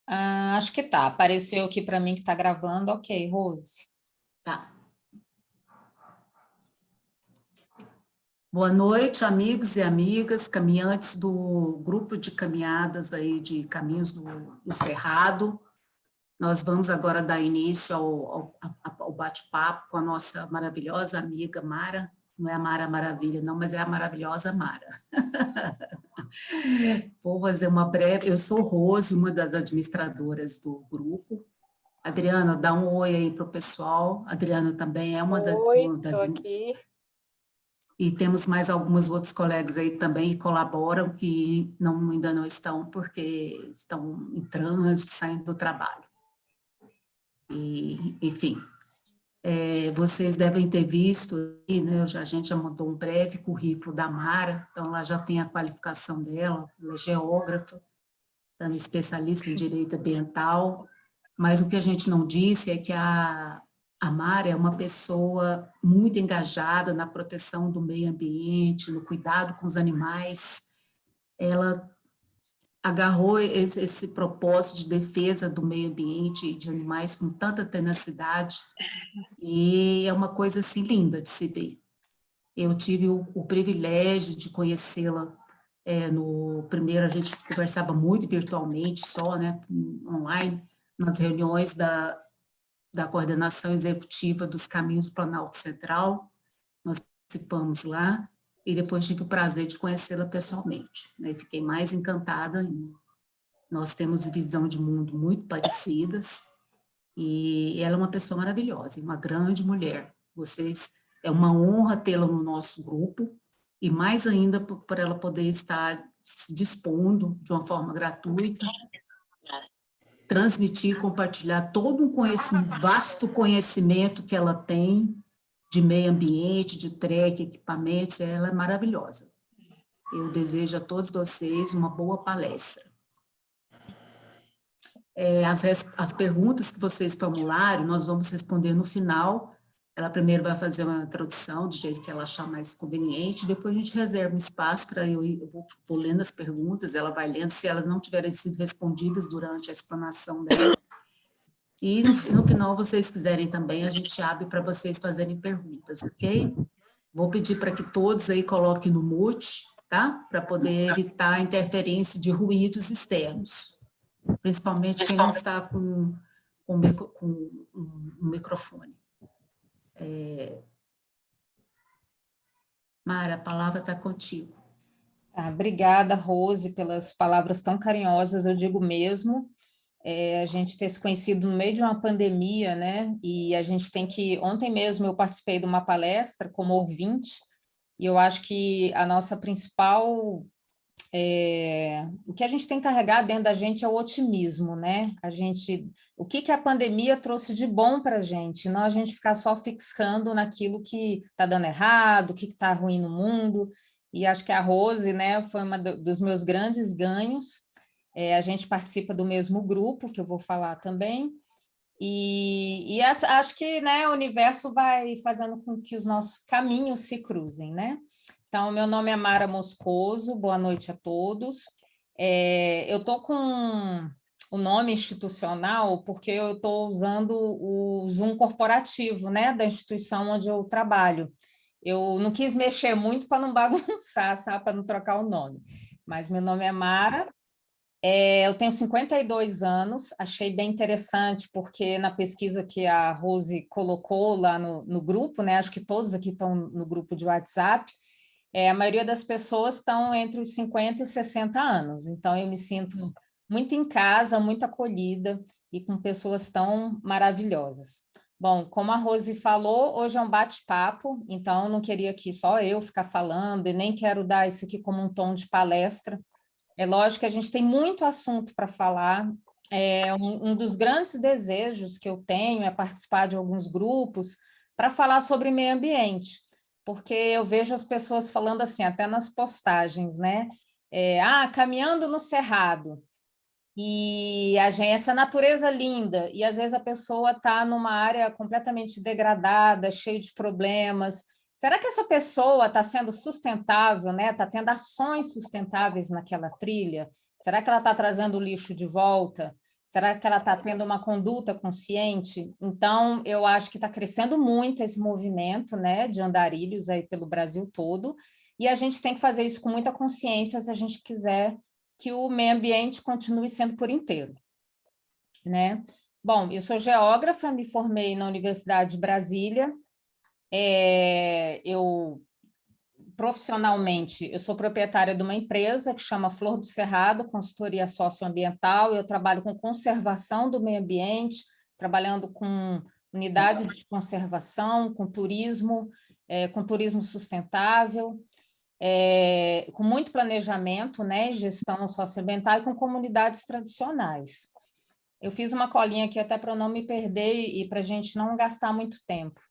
Acho que tá. Apareceu aqui para mim que está gravando. Ok, Rose. Tá. Boa noite, amigos e amigas, caminhantes do grupo de caminhadas aí de Caminhos do Cerrado. Nós vamos agora dar início ao bate-papo com a nossa maravilhosa amiga Mara. Não é a Mara Maravilha, não, mas é a maravilhosa Mara. Vou fazer uma breve... Eu sou Rose, uma das administradoras do grupo. Adriana, dá um oi aí para o pessoal. A Adriana também é uma das... Estou aqui. E temos mais alguns outros colegas aí também que colaboram, que ainda não estão, porque estão em trânsito, saindo do trabalho. E, enfim, vocês devem ter visto, né, a gente já mandou um breve currículo da Mara, então ela já tem a qualificação dela, ela é geógrafa, também especialista em direito ambiental, mas o que a gente não disse é que a Mara é uma pessoa muito engajada na proteção do meio ambiente, no cuidado com os animais. Ela agarrou esse propósito de defesa do meio ambiente e de animais com tanta tenacidade, e é uma coisa assim linda de se ver. Eu tive o privilégio de conhecê-la. No primeiro, a gente conversava muito virtualmente, só, né, online, nas reuniões da coordenação executiva dos Caminhos do Planalto Central, nós participamos lá, e depois tive o prazer de conhecê-la pessoalmente, né, fiquei mais encantada. Nós temos visão de mundo muito parecidas, e ela é uma pessoa maravilhosa, uma grande mulher. É uma honra tê-la no nosso grupo, e mais ainda por ela poder estar se dispondo de uma forma gratuita, transmitir, compartilhar todo vasto conhecimento que ela tem de meio ambiente, de trek, equipamentos. Ela é maravilhosa. Eu desejo a todos vocês uma boa palestra. As perguntas que vocês formularam, nós vamos responder no final. Ela primeiro vai fazer uma introdução, do jeito que ela achar mais conveniente, depois a gente reserva um espaço para eu vou lendo as perguntas, ela vai lendo, se elas não tiverem sido respondidas durante a explanação dela. E no final, vocês quiserem também, a gente abre para vocês fazerem perguntas, ok? Vou pedir para que todos aí coloquem no mute, tá? Para poder evitar a interferência de ruídos externos, principalmente quem não está com um microfone. Mara, a palavra está contigo. Obrigada, Rose, pelas palavras tão carinhosas, eu digo mesmo. A gente ter se conhecido no meio de uma pandemia, né? E a gente tem que... Ontem mesmo eu participei de uma palestra como ouvinte, e eu acho que a nossa principal... o que a gente tem carregado dentro da gente é o otimismo, né? O que a pandemia trouxe de bom para a gente, não a gente ficar só fixando naquilo que está dando errado, o que está ruim no mundo, e acho que a Rose, né, foi dos meus grandes ganhos. A gente participa do mesmo grupo, que eu vou falar também, e acho que, né, o universo vai fazendo com que os nossos caminhos se cruzem, né? Então, meu nome é Mara Moscoso, boa noite a todos. Eu estou com o nome institucional porque eu estou usando o Zoom corporativo, né, da instituição onde eu trabalho. Eu não quis mexer muito para não bagunçar, sabe, para não trocar o nome. Mas meu nome é Mara, eu tenho 52 anos, achei bem interessante, porque na pesquisa que a Rose colocou lá no grupo, né, acho que todos aqui estão no grupo de WhatsApp, a maioria das pessoas estão entre os 50 e 60 anos, então eu me sinto muito em casa, muito acolhida e com pessoas tão maravilhosas. Bom, como a Rose falou, hoje é um bate-papo, então eu não queria aqui só eu ficar falando e nem quero dar isso aqui como um tom de palestra. É lógico que a gente tem muito assunto para falar. Um dos grandes desejos que eu tenho é participar de alguns grupos para falar sobre meio ambiente, porque eu vejo as pessoas falando assim, até nas postagens, né? Caminhando no cerrado, e essa natureza linda, e às vezes a pessoa está numa área completamente degradada, cheia de problemas, será que essa pessoa está sendo sustentável, né? Está tendo ações sustentáveis naquela trilha? Será que ela está trazendo o lixo de volta? Será que ela está tendo uma conduta consciente? Então, eu acho que está crescendo muito esse movimento, né, de andarilhos aí pelo Brasil todo, e a gente tem que fazer isso com muita consciência se a gente quiser que o meio ambiente continue sendo por inteiro, né? Bom, eu sou geógrafa, me formei na Universidade de Brasília. Eu profissionalmente, eu sou proprietária de uma empresa que chama Flor do Cerrado, consultoria socioambiental. Eu trabalho com conservação do meio ambiente, trabalhando com unidades de conservação, com turismo sustentável, com muito planejamento, né, gestão socioambiental e com comunidades tradicionais. Eu fiz uma colinha aqui até para eu não me perder e para a gente não gastar muito tempo.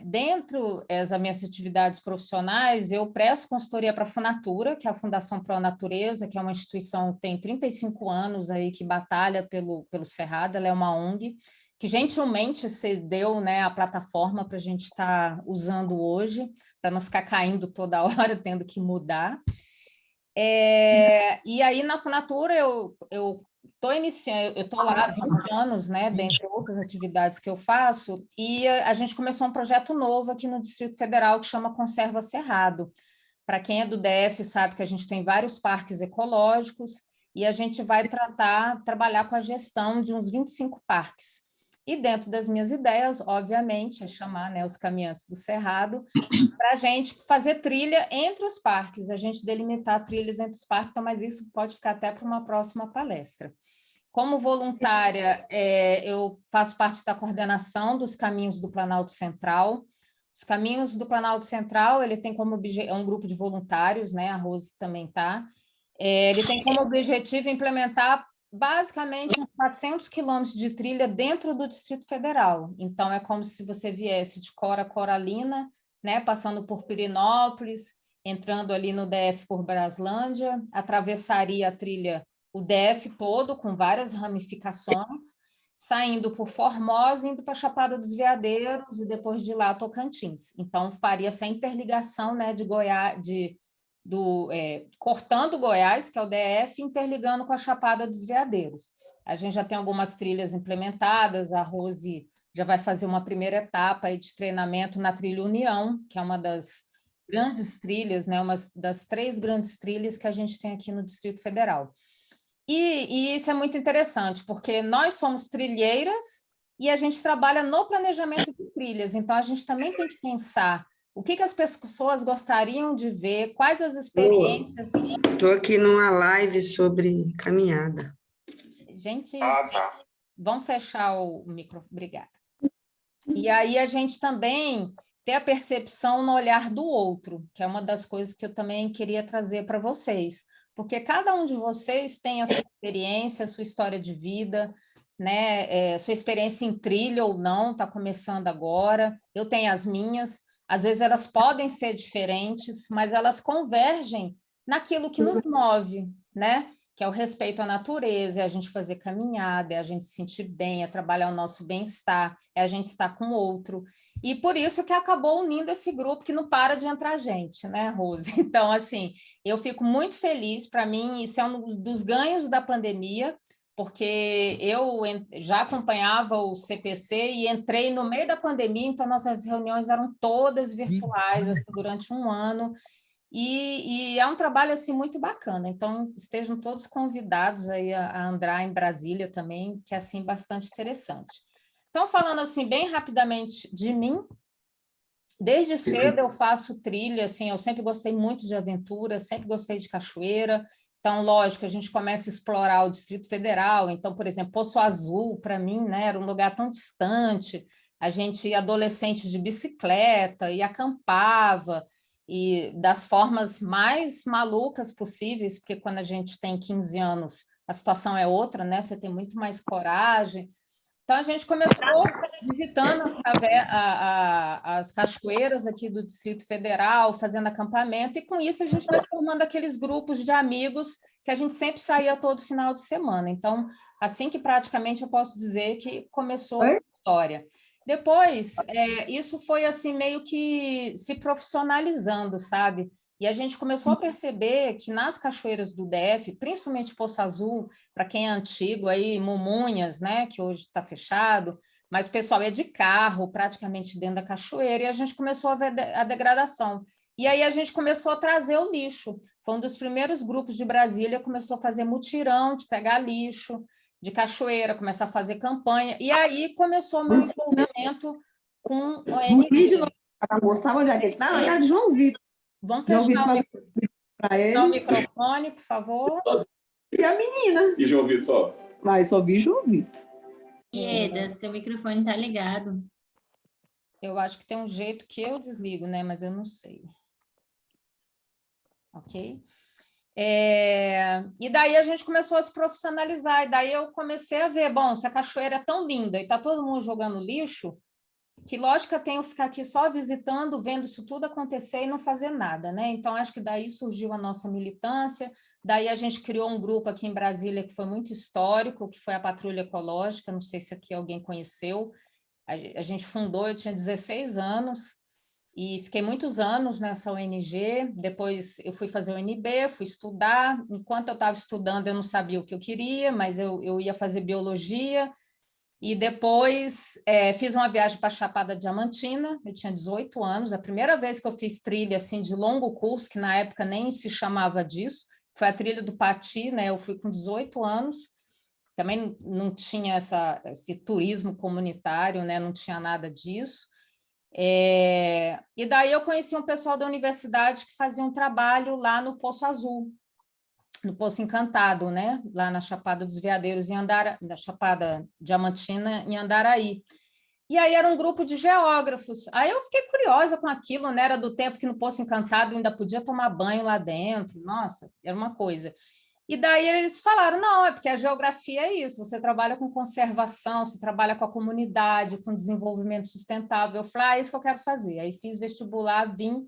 Dentro das minhas atividades profissionais, eu presto consultoria para a Funatura, que é a Fundação Pro Natureza, que é uma instituição que tem 35 anos aí, que batalha pelo Cerrado. Ela é uma ONG que gentilmente cedeu, né, a plataforma para a gente estar usando hoje, para não ficar caindo toda hora, tendo que mudar. E aí, na Funatura, eu estou iniciando, eu estou lá há 20 anos, né, dentre outras atividades que eu faço, e a gente começou um projeto novo aqui no Distrito Federal que chama Conserva Cerrado. Para quem é do DF sabe que a gente tem vários parques ecológicos e a gente vai trabalhar com a gestão de uns 25 parques. E dentro das minhas ideias, obviamente, é chamar, né, os caminhantes do Cerrado para a gente fazer trilha entre os parques, a gente delimitar trilhas entre os parques, então, mas isso pode ficar até para uma próxima palestra. Como voluntária, eu faço parte da coordenação dos Caminhos do Planalto Central. Os Caminhos do Planalto Central, ele tem como objetivo, é um grupo de voluntários, né? A Rose também está. Ele tem como objetivo implementar basicamente uns 400 quilômetros de trilha dentro do Distrito Federal. Então, é como se você viesse de Cora Coralina, né, passando por Pirenópolis, entrando ali no DF por Braslândia, atravessaria a trilha, o DF todo, com várias ramificações, saindo por Formosa, indo para Chapada dos Veadeiros e depois de lá Tocantins. Então, faria essa interligação, né, de Goiás, cortando Goiás, que é o DF, interligando com a Chapada dos Veadeiros. A gente já tem algumas trilhas implementadas, a Rose já vai fazer uma primeira etapa aí de treinamento na trilha União, que é uma das grandes trilhas, né, uma das 3 grandes trilhas que a gente tem aqui no Distrito Federal. E isso é muito interessante, porque nós somos trilheiras e a gente trabalha no planejamento de trilhas, então a gente também tem que pensar o que as pessoas gostariam de ver, quais as experiências. Estou aqui numa live sobre caminhada. Gente, vamos fechar o microfone, obrigada. E aí a gente também ter a percepção no olhar do outro, que é uma das coisas que eu também queria trazer para vocês, porque cada um de vocês tem a sua experiência, a sua história de vida, né? Sua experiência em trilha ou não, está começando agora, eu tenho as minhas, às vezes elas podem ser diferentes, mas elas convergem naquilo que nos move, né? Que é o respeito à natureza, é a gente fazer caminhada, é a gente se sentir bem, é trabalhar o nosso bem-estar, é a gente estar com o outro. E por isso que acabou unindo esse grupo que não para de entrar gente, né, Rose? Então, assim, eu fico muito feliz, para mim, isso é um dos ganhos da pandemia, porque eu já acompanhava o CPC e entrei no meio da pandemia, então nossas reuniões eram todas virtuais, assim, durante um ano, e é um trabalho assim muito bacana, então estejam todos convidados aí a andar em Brasília também, que é assim bastante interessante. Então, falando assim bem rapidamente de mim, desde cedo eu faço trilha, assim, eu sempre gostei muito de aventura, sempre gostei de cachoeira, então, lógico, a gente começa a explorar o Distrito Federal, então, por exemplo, Poço Azul, para mim, né, era um lugar tão distante, a gente, adolescente de bicicleta, e acampava, e das formas mais malucas possíveis, porque quando a gente tem 15 anos, a situação é outra, né? Você tem muito mais coragem. Então, a gente começou visitando as cachoeiras aqui do Distrito Federal, fazendo acampamento, e com isso a gente vai formando aqueles grupos de amigos que a gente sempre saía todo final de semana. Então, assim que praticamente eu posso dizer que começou a história. Depois, isso foi assim meio que se profissionalizando, sabe? E a gente começou a perceber que nas cachoeiras do DF, principalmente Poço Azul, para quem é antigo, aí Mumunhas, né, que hoje está fechado, mas o pessoal é de carro, praticamente dentro da cachoeira, e a gente começou a ver a degradação. E aí a gente começou a trazer o lixo. Foi um dos primeiros grupos de Brasília, começou a fazer mutirão de pegar lixo de cachoeira, começar a fazer campanha, e aí começou o meu envolvimento com o Vídeo ONG. para mostrar onde é que ele está, na casa de João Vitor. Vamos João fechar Vitor faz para o eles. microfone, por favor. E a menina. E João Vitor só? Vai, só vi João Vitor. Ieda, seu microfone está ligado. Eu acho que tem um jeito que eu desligo, né? Mas eu não sei. Ok? E daí a gente começou a se profissionalizar, e daí eu comecei a ver, bom, se a cachoeira é tão linda e está todo mundo jogando lixo, que lógica tem eu ficar aqui só visitando, vendo isso tudo acontecer e não fazer nada, né? Então, acho que daí surgiu a nossa militância, daí a gente criou um grupo aqui em Brasília que foi muito histórico, que foi a Patrulha Ecológica, não sei se aqui alguém conheceu, a gente fundou, eu tinha 16 anos, e fiquei muitos anos nessa ONG, depois eu fui fazer o UNB, fui estudar, enquanto eu estava estudando eu não sabia o que eu queria, mas eu ia fazer biologia, e depois fiz uma viagem para a Chapada Diamantina, eu tinha 18 anos, a primeira vez que eu fiz trilha assim, de longo curso, que na época nem se chamava disso, foi a trilha do Pati, né? Eu fui com 18 anos, também não tinha esse turismo comunitário, né? Não tinha nada disso. E daí eu conheci um pessoal da universidade que fazia um trabalho lá no Poço Azul, no Poço Encantado, né? Lá na Chapada dos Veadeiros, na Chapada Diamantina, em Andaraí. E aí era um grupo de geógrafos. Aí eu fiquei curiosa com aquilo, né? Era do tempo que no Poço Encantado ainda podia tomar banho lá dentro. Nossa, era uma coisa. E daí eles falaram, não, é porque a geografia é isso, você trabalha com conservação, você trabalha com a comunidade, com desenvolvimento sustentável. Eu falei, é isso que eu quero fazer. Aí fiz vestibular, vim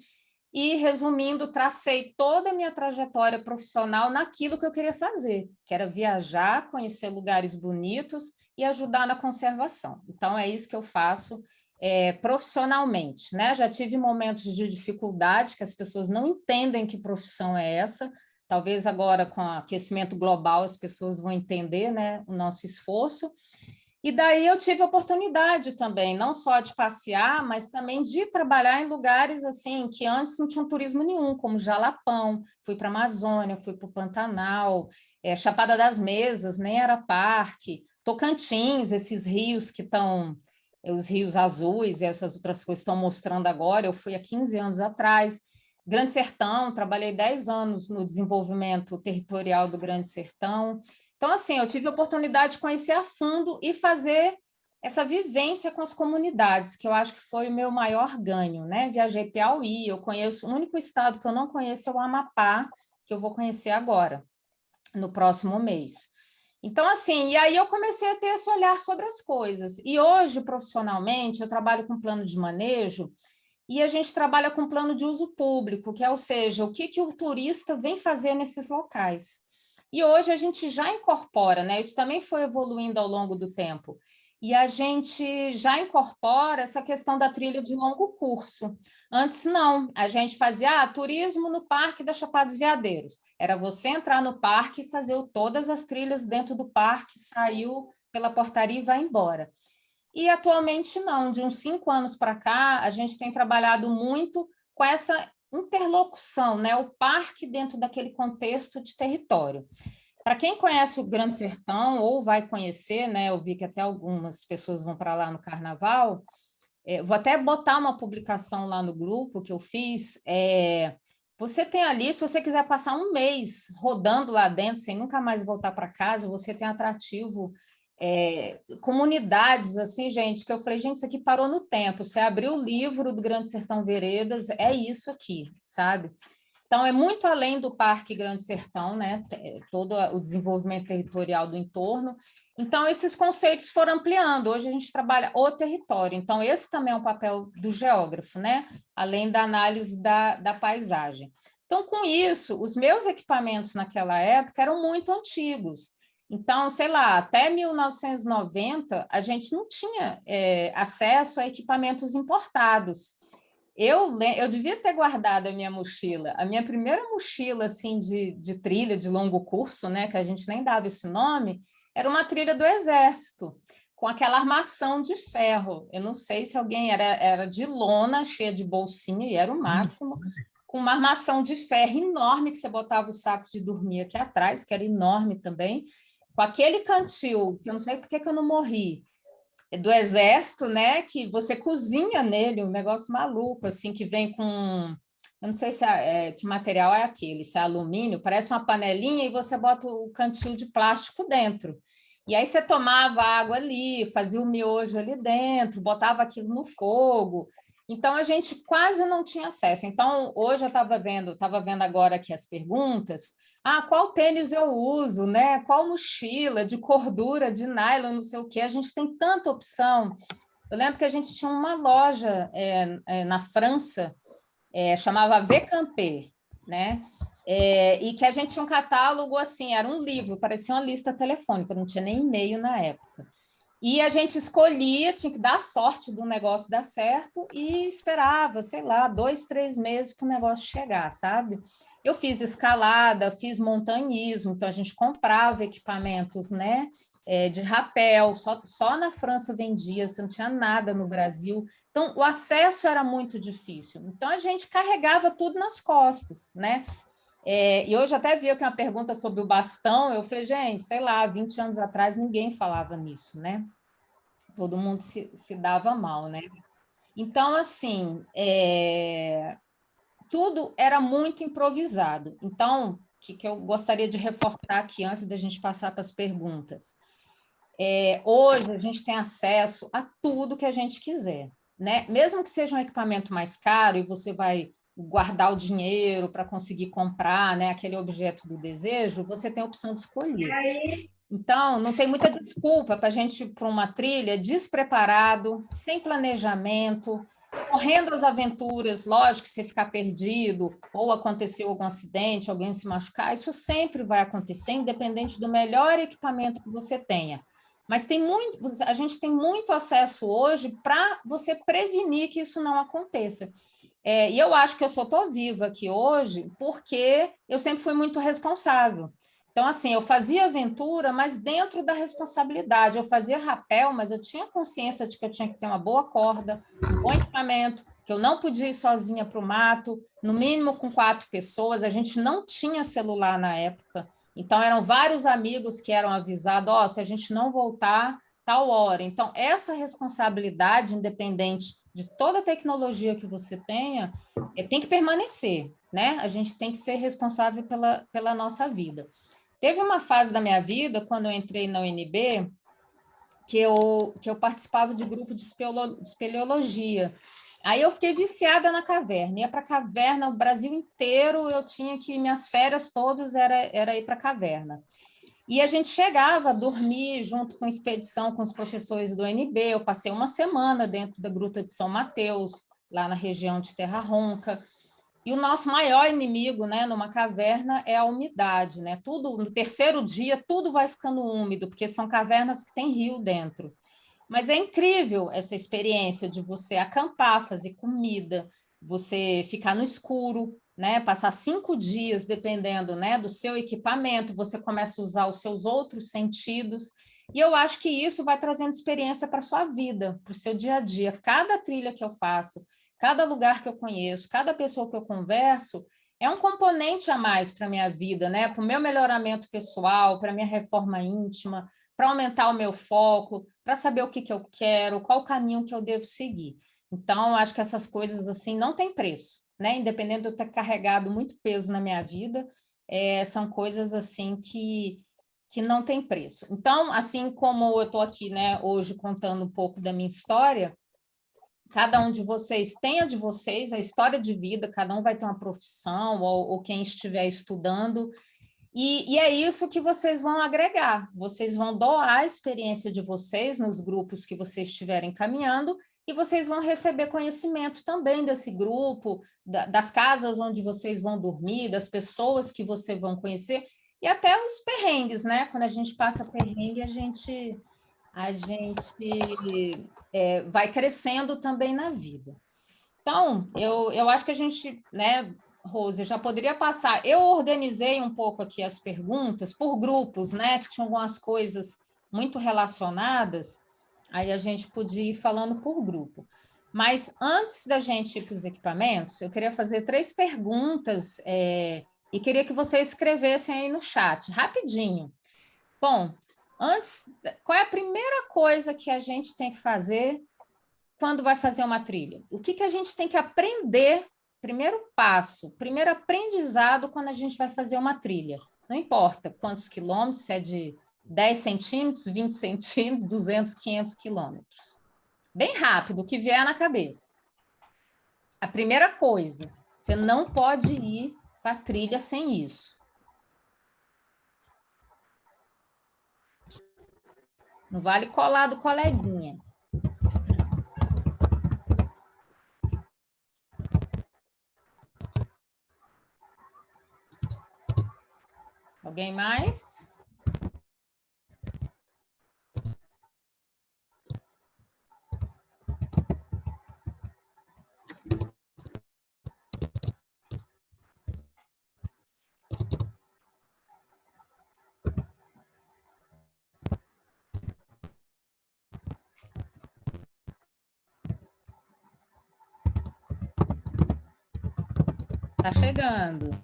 e, resumindo, tracei toda a minha trajetória profissional naquilo que eu queria fazer, que era viajar, conhecer lugares bonitos e ajudar na conservação. Então, é isso que eu faço profissionalmente, né? Já tive momentos de dificuldade, que as pessoas não entendem que profissão é essa. Talvez agora, com o aquecimento global, as pessoas vão entender, né, o nosso esforço. E daí eu tive a oportunidade também, não só de passear, mas também de trabalhar em lugares assim que antes não tinham turismo nenhum, como Jalapão, fui para a Amazônia, fui para o Pantanal, Chapada das Mesas, nem era parque, Tocantins, esses rios que estão, os rios azuis e essas outras coisas estão mostrando agora, eu fui há 15 anos atrás. Grande Sertão, trabalhei 10 anos no desenvolvimento territorial do Grande Sertão. Então, assim, eu tive a oportunidade de conhecer a fundo e fazer essa vivência com as comunidades, que eu acho que foi o meu maior ganho, né? Viajei Piauí, eu conheço, o único estado que eu não conheço é o Amapá, que eu vou conhecer agora, no próximo mês. Então, assim, e aí eu comecei a ter esse olhar sobre as coisas. E hoje, profissionalmente, eu trabalho com plano de manejo, e a gente trabalha com plano de uso público, que é, ou seja, o que o turista vem fazer nesses locais. E hoje a gente já incorpora, né? Isso também foi evoluindo ao longo do tempo. E a gente já incorpora essa questão da trilha de longo curso. Antes, não. A gente fazia turismo no Parque da Chapada dos Veadeiros. Era você entrar no parque e fazer todas as trilhas dentro do parque, saiu pela portaria e vai embora. E atualmente não, de uns 5 anos para cá, a gente tem trabalhado muito com essa interlocução, né? O parque dentro daquele contexto de território. Para quem conhece o Grande Sertão, ou vai conhecer, né? Eu vi que até algumas pessoas vão para lá no carnaval, vou até botar uma publicação lá no grupo que eu fiz. Você tem ali, se você quiser passar um mês rodando lá dentro, sem nunca mais voltar para casa, você tem atrativo. Comunidades, assim, gente, que eu falei, gente, isso aqui parou no tempo. Você abriu o livro do Grande Sertão Veredas, é isso aqui, sabe? Então, é muito além do Parque Grande Sertão, né? Todo o desenvolvimento territorial do entorno. Então, esses conceitos foram ampliando. Hoje a gente trabalha o território. Então, esse também é um papel do geógrafo, né? Além da análise da paisagem. Então, com isso, os meus equipamentos naquela época eram muito antigos. Então, sei lá, até 1990, a gente não tinha acesso a equipamentos importados. Eu devia ter guardado a minha mochila. A minha primeira mochila assim, de trilha de longo curso, né, que a gente nem dava esse nome, era uma trilha do Exército, com aquela armação de ferro. Eu não sei se alguém era de lona, cheia de bolsinha, e era o máximo, com uma armação de ferro enorme, que você botava o saco de dormir aqui atrás, que era enorme também, com aquele cantil, que eu não sei por que eu não morri, do Exército, né? Que você cozinha nele, um negócio maluco, assim, que vem com... Eu não sei se que material é aquele, se é alumínio, parece uma panelinha e você bota o cantil de plástico dentro. E aí você tomava água ali, fazia o miojo ali dentro, botava aquilo no fogo. Então, a gente quase não tinha acesso. Então, hoje eu estava vendo agora aqui as perguntas. Qual tênis eu uso, né? Qual mochila de cordura, de nylon, não sei o quê. A gente tem tanta opção. Eu lembro que a gente tinha uma loja na França, chamava Vcampé, né? E que a gente tinha um catálogo assim, era um livro, parecia uma lista telefônica, não tinha nem e-mail na época. E a gente escolhia, tinha que dar sorte do negócio dar certo e esperava, sei lá, 2, 3 meses para o negócio chegar, sabe? Eu fiz escalada, fiz montanhismo, então a gente comprava equipamentos, né? De rapel, só na França vendia, você não tinha nada no Brasil. Então, o acesso era muito difícil. Então, a gente carregava tudo nas costas, né? E hoje até vi aqui uma pergunta sobre o bastão, eu falei, gente, sei lá, 20 anos atrás ninguém falava nisso, né? Todo mundo se dava mal, né? Então, assim, tudo era muito improvisado. Então, o que eu gostaria de reforçar aqui antes da gente passar para as perguntas? Hoje a gente tem acesso a tudo que a gente quiser, né? Mesmo que seja um equipamento mais caro e você vai guardar o dinheiro para conseguir comprar, né, aquele objeto do desejo, você tem a opção de escolher. Então, não tem muita desculpa para a gente ir para uma trilha despreparado, sem planejamento, correndo as aventuras. Lógico que se ficar perdido ou aconteceu algum acidente, alguém se machucar, isso sempre vai acontecer, independente do melhor equipamento que você tenha. Mas a gente tem muito acesso hoje para você prevenir que isso não aconteça. E eu acho que eu só estou viva aqui hoje porque eu sempre fui muito responsável. Então, assim, eu fazia aventura, mas dentro da responsabilidade. Eu fazia rapel, mas eu tinha consciência de que eu tinha que ter uma boa corda, um bom equipamento, que eu não podia ir sozinha para o mato, no mínimo com 4 pessoas. A gente não tinha celular na época, então eram vários amigos que eram avisados, se a gente não voltar, tal hora. Então, essa responsabilidade, independente de toda a tecnologia que você tenha, tem que permanecer, né? A gente tem que ser responsável pela nossa vida. Teve uma fase da minha vida, quando eu entrei na UNB, que eu participava de grupo de espeleologia. Aí eu fiquei viciada na caverna, ia para a caverna o Brasil inteiro, eu tinha que, minhas férias todas era ir para a caverna. E a gente chegava a dormir junto com a expedição com os professores do UNB, eu passei uma semana dentro da Gruta de São Mateus, lá na região de Terra Ronca, e o nosso maior inimigo, né, numa caverna é a umidade, né? Tudo, no terceiro dia, tudo vai ficando úmido, porque são cavernas que têm rio dentro. Mas é incrível essa experiência de você acampar, fazer comida, você ficar no escuro, né? Passar 5 dias, dependendo, né, do seu equipamento, você começa a usar os seus outros sentidos. E eu acho que isso vai trazendo experiência para a sua vida, para o seu dia a dia. Cada trilha que eu faço, cada lugar que eu conheço, cada pessoa que eu converso, é um componente a mais para a minha vida, né? Para o meu melhoramento pessoal, para a minha reforma íntima, para aumentar o meu foco, para saber o que eu quero, qual o caminho que eu devo seguir. Então, acho que essas coisas assim não têm preço, né? Independente de eu ter carregado muito peso na minha vida, são coisas assim que não tem preço. Então, assim como eu estou aqui, né, hoje contando um pouco da minha história, cada um de vocês tem a de vocês, a história de vida, cada um vai ter uma profissão, ou quem estiver estudando, e é isso que vocês vão agregar, vocês vão doar a experiência de vocês nos grupos que vocês estiverem caminhando, e vocês vão receber conhecimento também desse grupo, das casas onde vocês vão dormir, das pessoas que vocês vão conhecer, e até os perrengues, né? Quando a gente passa perrengue, a gente vai crescendo também na vida. Então, eu acho que a gente, né, Rose, já poderia passar. Eu organizei um pouco aqui as perguntas por grupos, né, que tinham algumas coisas muito relacionadas, aí a gente podia ir falando por grupo. Mas antes da gente ir para os equipamentos, eu queria fazer 3 perguntas e queria que vocês escrevessem aí no chat, rapidinho. Bom, antes, qual é a primeira coisa que a gente tem que fazer quando vai fazer uma trilha? O que a gente tem que aprender? Primeiro passo, primeiro aprendizado quando a gente vai fazer uma trilha. Não importa quantos quilômetros, se é de 10 centímetros, 20 centímetros, 200, 500 quilômetros. Bem rápido, o que vier na cabeça. A primeira coisa, você não pode ir para a trilha sem isso. Não vale colar do coleguinha. Alguém mais? Tá chegando.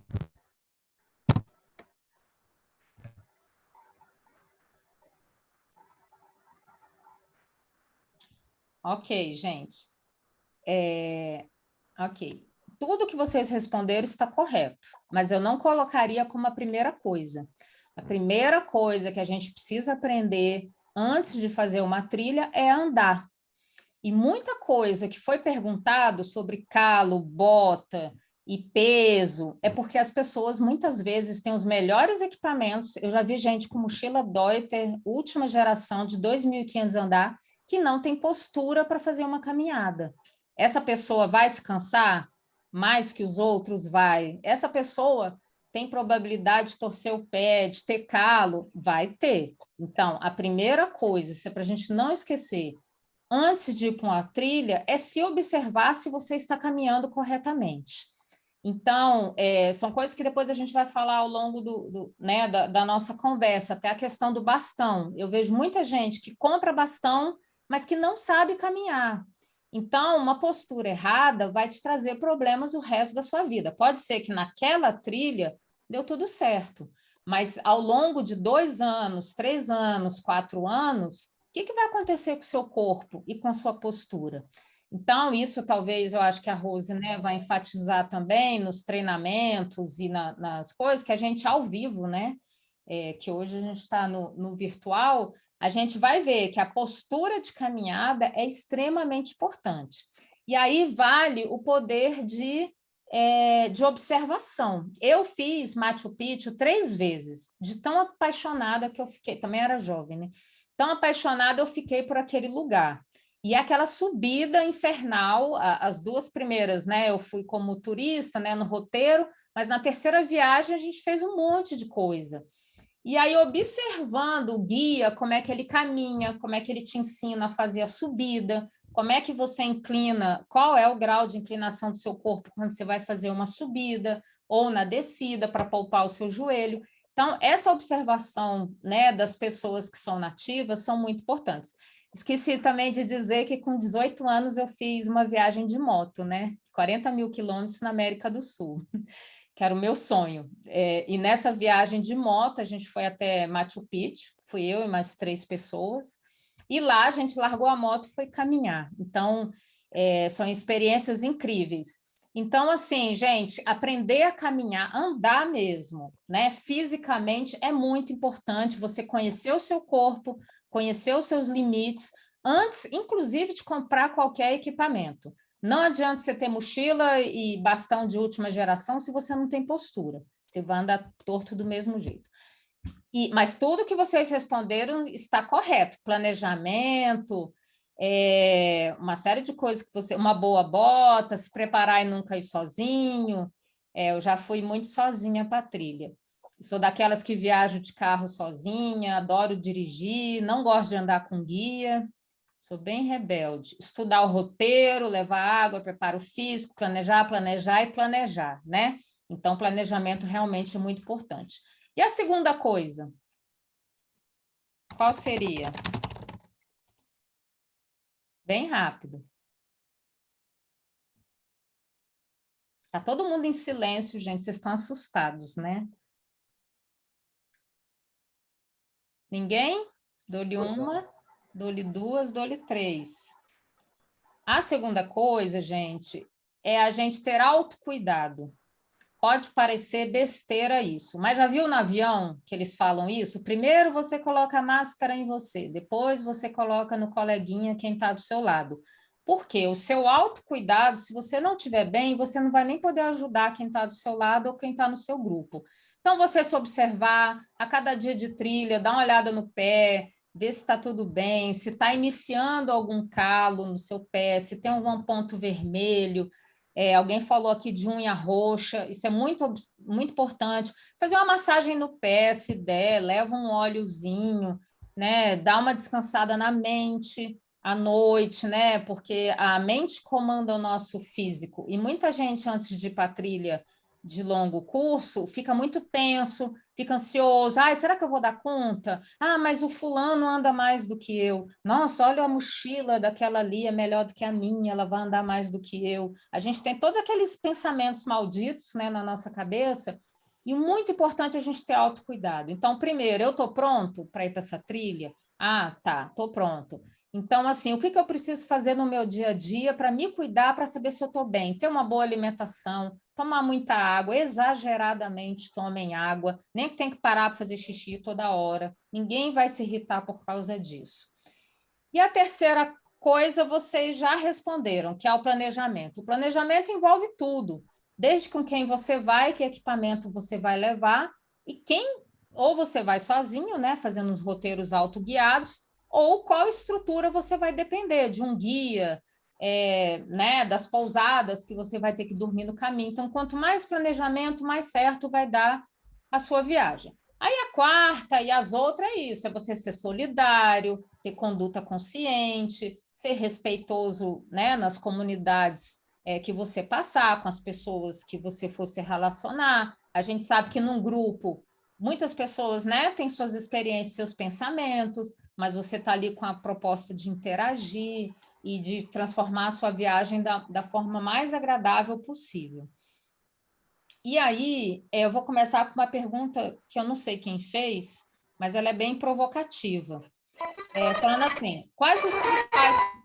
Ok, gente. Ok. Tudo que vocês responderam está correto, mas eu não colocaria como a primeira coisa. A primeira coisa que a gente precisa aprender antes de fazer uma trilha é andar. E muita coisa que foi perguntado sobre calo, bota e peso é porque as pessoas muitas vezes têm os melhores equipamentos. Eu já vi gente com mochila Deuter, última geração, de 2.500 andar, que não tem postura para fazer uma caminhada. Essa pessoa vai se cansar mais que os outros? Vai. Essa pessoa tem probabilidade de torcer o pé, de ter calo? Vai ter. Então, a primeira coisa, isso é para a gente não esquecer, antes de ir para uma trilha, é se observar se você está caminhando corretamente. Então, são coisas que depois a gente vai falar ao longo né, da nossa conversa, até a questão do bastão. Eu vejo muita gente que compra bastão, mas que não sabe caminhar. Então, uma postura errada vai te trazer problemas o resto da sua vida. Pode ser que naquela trilha deu tudo certo, mas ao longo de 2 anos, 3 anos, 4 anos, o que vai acontecer com o seu corpo e com a sua postura? Então, isso talvez eu acho que a Rose, né, vai enfatizar também nos treinamentos e nas coisas que a gente ao vivo, né? Que hoje a gente está no virtual, a gente vai ver que a postura de caminhada é extremamente importante. E aí vale o poder de observação. Eu fiz Machu Picchu 3 vezes, de tão apaixonada que eu fiquei, também era jovem, né? Tão apaixonada eu fiquei por aquele lugar. E aquela subida infernal, as 2 primeiras, né? Eu fui como turista, né, no roteiro, mas na terceira viagem a gente fez um monte de coisa. E aí, observando o guia, como é que ele caminha, como é que ele te ensina a fazer a subida, como é que você inclina, qual é o grau de inclinação do seu corpo quando você vai fazer uma subida ou na descida para poupar o seu joelho. Então, essa observação, né, das pessoas que são nativas são muito importantes. Esqueci também de dizer que com 18 anos eu fiz uma viagem de moto, né? 40.000 quilômetros na América do Sul, que era o meu sonho. E nessa viagem de moto, a gente foi até Machu Picchu, fui eu e mais 3 pessoas, e lá a gente largou a moto e foi caminhar. Então, são experiências incríveis. Então, assim, gente, aprender a caminhar, andar mesmo, né? Fisicamente é muito importante você conhecer o seu corpo, conhecer os seus limites, antes, inclusive, de comprar qualquer equipamento. Não adianta você ter mochila e bastão de última geração se você não tem postura. Você vai andar torto do mesmo jeito. Mas tudo que vocês responderam está correto. Planejamento, uma série de coisas que você... Uma boa bota, se preparar e nunca ir sozinho. Eu já fui muito sozinha para a trilha. Sou daquelas que viajo de carro sozinha, adoro dirigir, não gosto de andar com guia, sou bem rebelde. Estudar o roteiro, levar água, preparo físico, planejar, planejar e planejar, né? Então, planejamento realmente é muito importante. E a segunda coisa? Qual seria? Bem rápido. Está todo mundo em silêncio, gente, vocês estão assustados, né? Ninguém? Dou-lhe uma, dou-lhe duas, dou-lhe três. A segunda coisa, gente, é a gente ter autocuidado. Pode parecer besteira isso, mas já viu no avião que eles falam isso? Primeiro você coloca a máscara em você, depois você coloca no coleguinha quem está do seu lado. Por quê? O seu autocuidado, se você não estiver bem, você não vai nem poder ajudar quem está do seu lado ou quem está no seu grupo. Então, você se observar a cada dia de trilha, dá uma olhada no pé, ver se está tudo bem, se está iniciando algum calo no seu pé, se tem algum ponto vermelho. Alguém falou aqui de unha roxa, isso é muito, muito importante. Fazer uma massagem no pé, se der, leva um óleozinho, né? Dá uma descansada na mente à noite, né? Porque a mente comanda o nosso físico. E muita gente, antes de ir para a trilha de longo curso, fica muito tenso, fica ansioso. Ai, será que eu vou dar conta? Ah, mas o fulano anda mais do que eu. Nossa, olha a mochila daquela ali, é melhor do que a minha, ela vai andar mais do que eu. A gente tem todos aqueles pensamentos malditos, né, na nossa cabeça, e muito importante a gente ter autocuidado. Então, primeiro, eu estou pronto para ir para essa trilha? Ah, tá, estou pronto. Então, assim, o que eu preciso fazer no meu dia a dia para me cuidar, para saber se eu estou bem? Ter uma boa alimentação, tomar muita água, exageradamente tomem água, nem que tem que parar para fazer xixi toda hora. Ninguém vai se irritar por causa disso. E a terceira coisa, vocês já responderam, que é o planejamento. O planejamento envolve tudo, desde com quem você vai, que equipamento você vai levar, e quem, ou você vai sozinho, né, fazendo os roteiros autoguiados, ou qual estrutura você vai depender, de um guia, né, das pousadas que você vai ter que dormir no caminho. Então, quanto mais planejamento, mais certo vai dar a sua viagem. Aí a quarta e as outras é isso, é você ser solidário, ter conduta consciente, ser respeitoso, né, nas comunidades que você passar, com as pessoas que você for se relacionar. A gente sabe que num grupo, muitas pessoas, né, têm suas experiências, seus pensamentos, mas você está ali com a proposta de interagir e de transformar a sua viagem da forma mais agradável possível. E aí, eu vou começar com uma pergunta que eu não sei quem fez, mas ela é bem provocativa. Falando assim, quais os principais...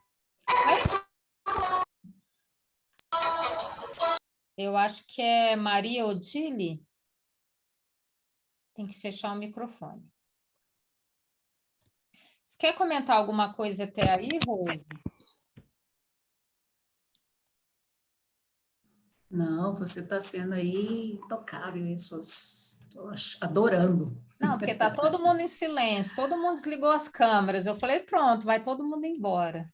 Eu acho que é Maria Odile. Tem que fechar o microfone. Você quer comentar alguma coisa até aí, Rose? Não, você está sendo aí intocável, estou adorando. Não, porque está todo mundo em silêncio, todo mundo desligou as câmeras. Eu falei, pronto, vai todo mundo embora.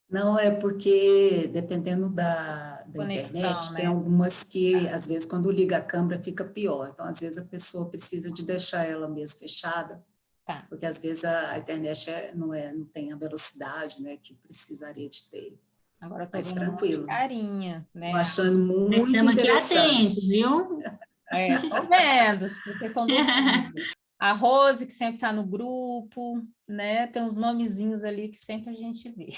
Não, é porque, dependendo da Conexão, internet, tem né? algumas que, às vezes, quando liga a câmera, fica pior. Então, às vezes, a pessoa precisa de deixar ela mesmo fechada, Tá. porque, às vezes, a internet não tem a velocidade, né, que precisaria de ter. Agora eu estou Mas vendo um monte de tranquilo. carinha, né? Estou achando Nós muito estamos aqui interessante. atentos, viu? Estou vendo, se vocês estão dormindo. A Rose, que sempre está no grupo, né? Tem uns nomezinhos ali que sempre a gente vê.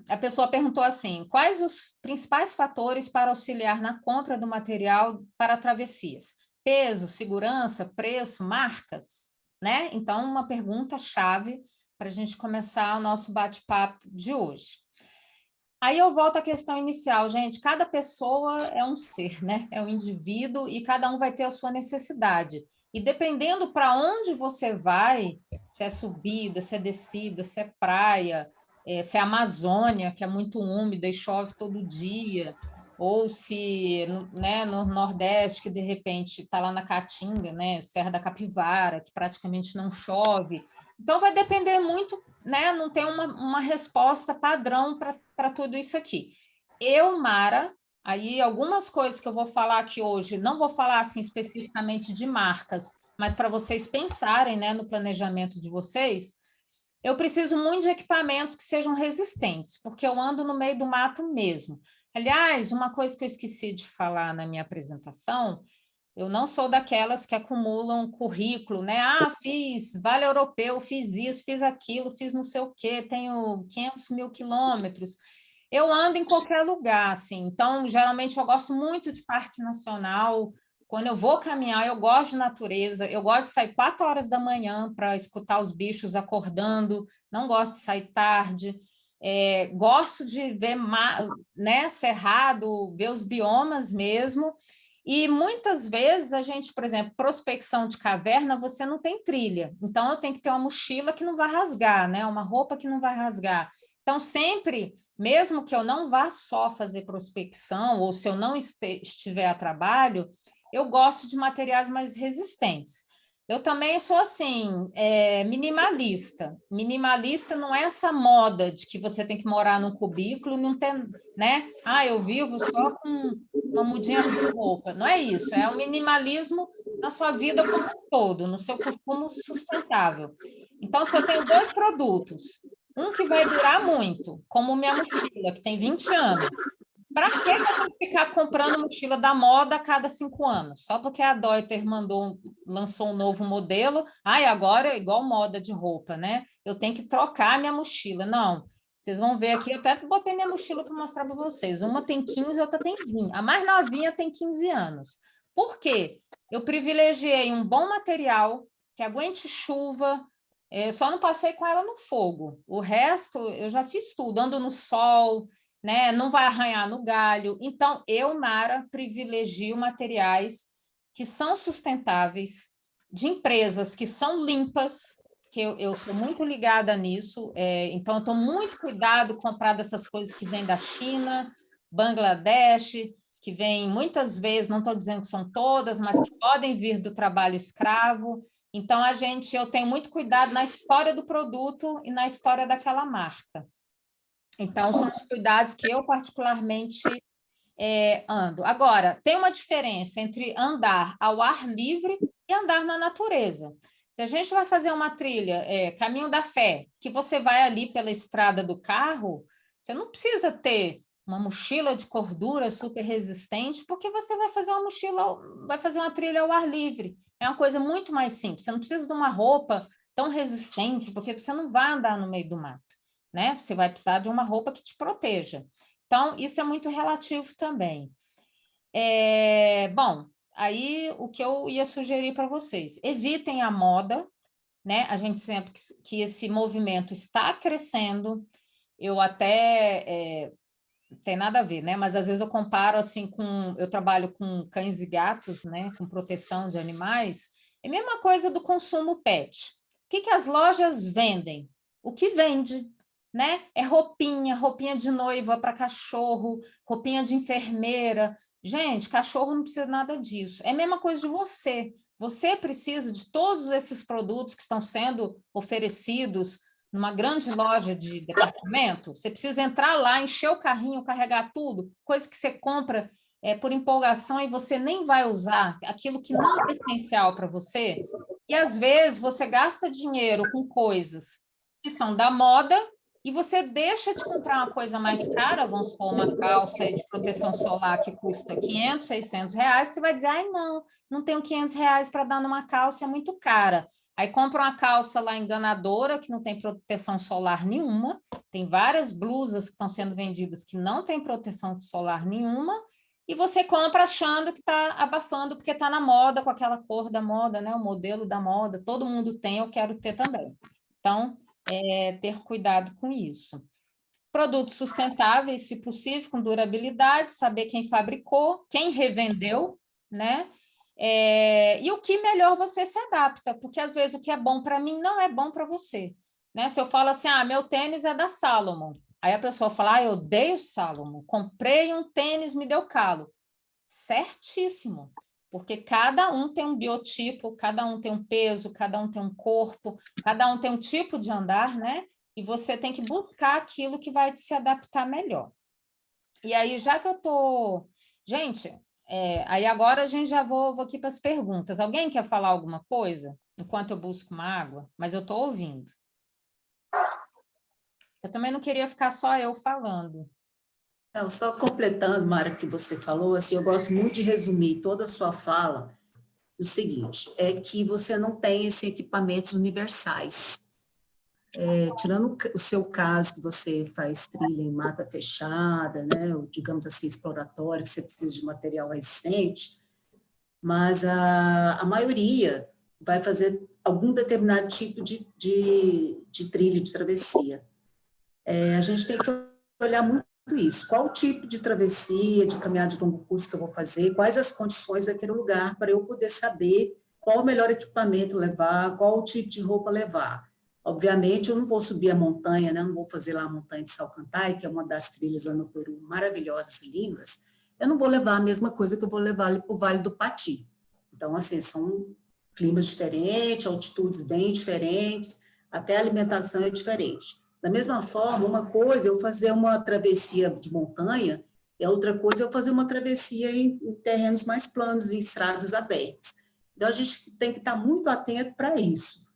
A pessoa perguntou assim: quais os principais fatores para auxiliar na compra do material para travessias? Peso, segurança, preço, marcas? Né? Então, uma pergunta-chave para a gente começar o nosso bate-papo de hoje. Aí eu volto à questão inicial, gente. Cada pessoa é um ser, né? É um indivíduo e cada um vai ter a sua necessidade. E dependendo para onde você vai, se é subida, se é descida, se é praia, se é Amazônia, que é muito úmida e chove todo dia, ou se, né, no Nordeste, que de repente está lá na Caatinga, né, Serra da Capivara, que praticamente não chove. Então, vai depender muito, né? Não tem uma resposta padrão para tudo isso aqui. Eu, Mara, Aí, algumas coisas que eu vou falar aqui hoje, não vou falar assim especificamente de marcas, mas para vocês pensarem, né, no planejamento de vocês, eu preciso muito de equipamentos que sejam resistentes, porque eu ando no meio do mato mesmo. Aliás, uma coisa que eu esqueci de falar na minha apresentação, eu não sou daquelas que acumulam currículo, né? Ah, fiz Vale Europeu, fiz isso, fiz aquilo, fiz não sei o quê, tenho 500 mil quilômetros. Eu ando em qualquer lugar, assim. Então, geralmente, eu gosto muito de parque nacional. Quando eu vou caminhar, eu gosto de natureza. Eu gosto de sair 4 horas da manhã para escutar os bichos acordando. Não gosto de sair tarde. Gosto de ver, né, cerrado, ver os biomas mesmo. E muitas vezes a gente, por exemplo, prospecção de caverna, você não tem trilha. Então, eu tenho que ter uma mochila que não vai rasgar, né? Uma roupa que não vai rasgar. Então, sempre, mesmo que eu não vá só fazer prospecção, ou se eu não estiver a trabalho, eu gosto de materiais mais resistentes. Eu também sou assim, minimalista. Minimalista não é essa moda de que você tem que morar num cubículo, não tem, né? Ah, eu vivo só com uma mudinha de roupa. Não é isso, é o minimalismo na sua vida como um todo, no seu consumo sustentável. Então, se eu tenho 2 produtos, um que vai durar muito, como minha mochila, que tem 20 anos, para que eu vou ficar comprando mochila da moda a cada 5 anos? Só porque a Deuter lançou um novo modelo, agora é igual moda de roupa, né? Eu tenho que trocar minha mochila. Não, vocês vão ver aqui, eu até botei minha mochila para mostrar para vocês. Uma tem 15, a outra tem 20. A mais novinha tem 15 anos. Por quê? Eu privilegiei um bom material que aguente chuva. Eu só não passei com ela no fogo. O resto, eu já fiz tudo. Ando no sol, né? Não vai arranhar no galho. Então, eu, Mara, privilegio materiais que são sustentáveis, de empresas que são limpas, que eu sou muito ligada nisso, então eu estou muito cuidado comprar dessas coisas que vêm da China, Bangladesh, que vêm muitas vezes, não estou dizendo que são todas, mas que podem vir do trabalho escravo. Então, eu tenho muito cuidado na história do produto e na história daquela marca. Então, são os cuidados que eu particularmente ando. Agora, tem uma diferença entre andar ao ar livre e andar na natureza. Se a gente vai fazer uma trilha, Caminho da Fé, que você vai ali pela estrada do carro, você não precisa ter uma mochila de cordura super resistente, porque você vai fazer vai fazer uma trilha ao ar livre. É uma coisa muito mais simples. Você não precisa de uma roupa tão resistente, porque você não vai andar no meio do mato, né? Você vai precisar de uma roupa que te proteja. Então, isso é muito relativo também. Bom, aí o que eu ia sugerir para vocês, evitem a moda, né? A gente sempre que esse movimento está crescendo, eu até tem nada a ver, né? Mas às vezes eu comparo assim eu trabalho com cães e gatos, né? Com proteção de animais, é a mesma coisa do consumo pet. O que as lojas vendem? O que vende, né? É roupinha de noiva para cachorro, roupinha de enfermeira. Gente, cachorro não precisa nada disso. É a mesma coisa de você. Você precisa de todos esses produtos que estão sendo oferecidos numa grande loja de departamento. Você precisa entrar lá, encher o carrinho, carregar tudo, coisa que você compra por empolgação e você nem vai usar, aquilo que não é essencial para você. E às vezes você gasta dinheiro com coisas que são da moda e você deixa de comprar uma coisa mais cara, vamos supor, uma calça de proteção solar que custa 500, 600 reais, você vai dizer, não tenho 500 reais para dar numa calça, é muito cara. Aí compra uma calça lá enganadora, que não tem proteção solar nenhuma, tem várias blusas que estão sendo vendidas que não tem proteção solar nenhuma, e você compra achando que está abafando, porque está na moda, com aquela cor da moda, né? O modelo da moda, todo mundo tem, eu quero ter também. Então, ter cuidado com isso. Produtos sustentáveis, se possível, com durabilidade, saber quem fabricou, quem revendeu, né? E o que melhor você se adapta, porque às vezes o que é bom para mim não é bom para você, né? Se eu falo assim, meu tênis é da Salomon, aí a pessoa fala, eu odeio Salomon, comprei um tênis, me deu calo. Certíssimo, porque cada um tem um biotipo, cada um tem um peso, cada um tem um corpo, cada um tem um tipo de andar, né? E você tem que buscar aquilo que vai se adaptar melhor. E aí, já que eu estou Gente, aí agora a gente já vou aqui para as perguntas. Alguém quer falar alguma coisa enquanto eu busco uma água? Mas eu estou ouvindo. Eu também não queria ficar só eu falando. Não, só completando, Mara, o que você falou, assim, eu gosto muito de resumir toda a sua fala o seguinte, é que você não tem esses equipamentos universais. Tirando o seu caso, que você faz trilha em mata fechada, né, ou, digamos assim, exploratória, que você precisa de material resistente, mas a maioria vai fazer algum determinado tipo de trilha, de travessia. A gente tem que olhar muito isso. Qual o tipo de travessia, de caminhada de longo curso que eu vou fazer, quais as condições daquele lugar, para eu poder saber qual o melhor equipamento levar, qual o tipo de roupa levar. Obviamente, eu não vou subir a montanha, né? Não vou fazer lá a montanha de Salcantay, que é uma das trilhas lá no Peru, maravilhosas e lindas. Eu não vou levar a mesma coisa que eu vou levar ali para o Vale do Pati. Então, assim, são climas diferentes, altitudes bem diferentes, até a alimentação é diferente. Da mesma forma, uma coisa é eu fazer uma travessia de montanha, e a outra coisa é eu fazer uma travessia em terrenos mais planos, em estradas abertas. Então, a gente tem que estar muito atento para isso.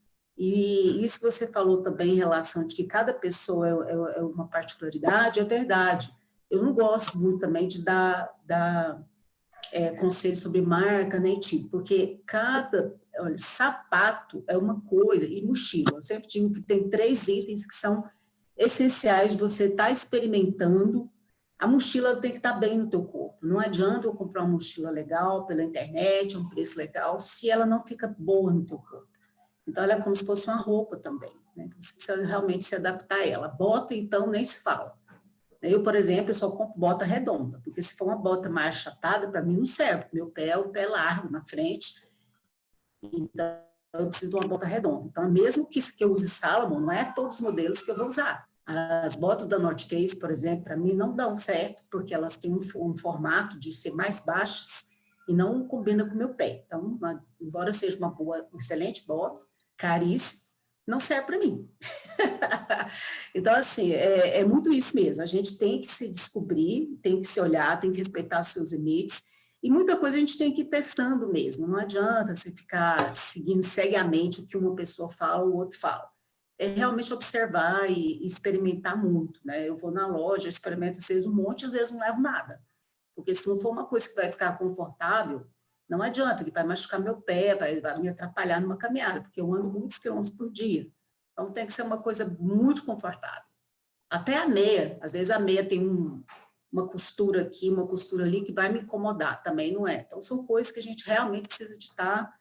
E isso que você falou também em relação de que cada pessoa é uma particularidade, é verdade. Eu não gosto muito também de dar conselho sobre marca, né, tipo, porque olha, sapato é uma coisa, e mochila. Eu sempre digo que tem 3 itens que são essenciais de você estar experimentando. A mochila tem que estar bem no teu corpo. Não adianta eu comprar uma mochila legal pela internet, um preço legal, se ela não fica boa no teu corpo. Então, ela é como se fosse uma roupa também, né? Então, você precisa realmente se adaptar a ela. Bota, então, nem se fala. Eu, por exemplo, eu só compro bota redonda, porque se for uma bota mais achatada, para mim não serve. Meu pé é o pé largo na frente, então eu preciso de uma bota redonda. Então, mesmo que eu use Salomon, não é todos os modelos que eu vou usar. As botas da North Face, por exemplo, para mim não dão certo, porque elas têm um formato de ser mais baixas e não combina com o meu pé. Então, embora seja uma excelente bota, caríssima, não serve para mim. Então, assim, é muito isso mesmo. A gente tem que se descobrir, tem que se olhar, tem que respeitar os seus limites. E muita coisa a gente tem que ir testando mesmo. Não adianta você ficar seguindo cegamente o que uma pessoa fala, o outro fala. É realmente observar e experimentar muito, né? Eu vou na loja, eu experimento às vezes um monte, às vezes não levo nada. Porque se não for uma coisa que vai ficar confortável, não adianta, que vai machucar meu pé, vai me atrapalhar numa caminhada, porque eu ando muitos quilômetros por dia. Então, tem que ser uma coisa muito confortável. Até a meia, às vezes a meia tem uma costura aqui, uma costura ali, que vai me incomodar, também não é. Então, são coisas que a gente realmente precisa de estar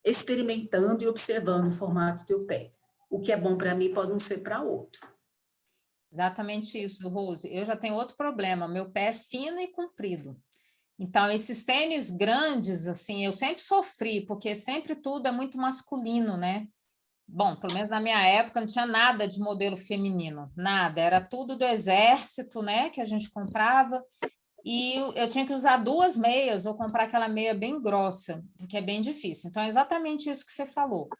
experimentando e observando o formato do teu pé. O que é bom para mim pode não ser para outro. Exatamente isso, Rose. Eu já tenho outro problema, meu pé é fino e comprido. Então, esses tênis grandes, assim, eu sempre sofri, porque sempre tudo é muito masculino, né? Bom, pelo menos na minha época não tinha nada de modelo feminino, nada, era tudo do exército, né, que a gente comprava, e eu tinha que usar 2 meias ou comprar aquela meia bem grossa, porque é bem difícil. Então, é exatamente isso que você falou.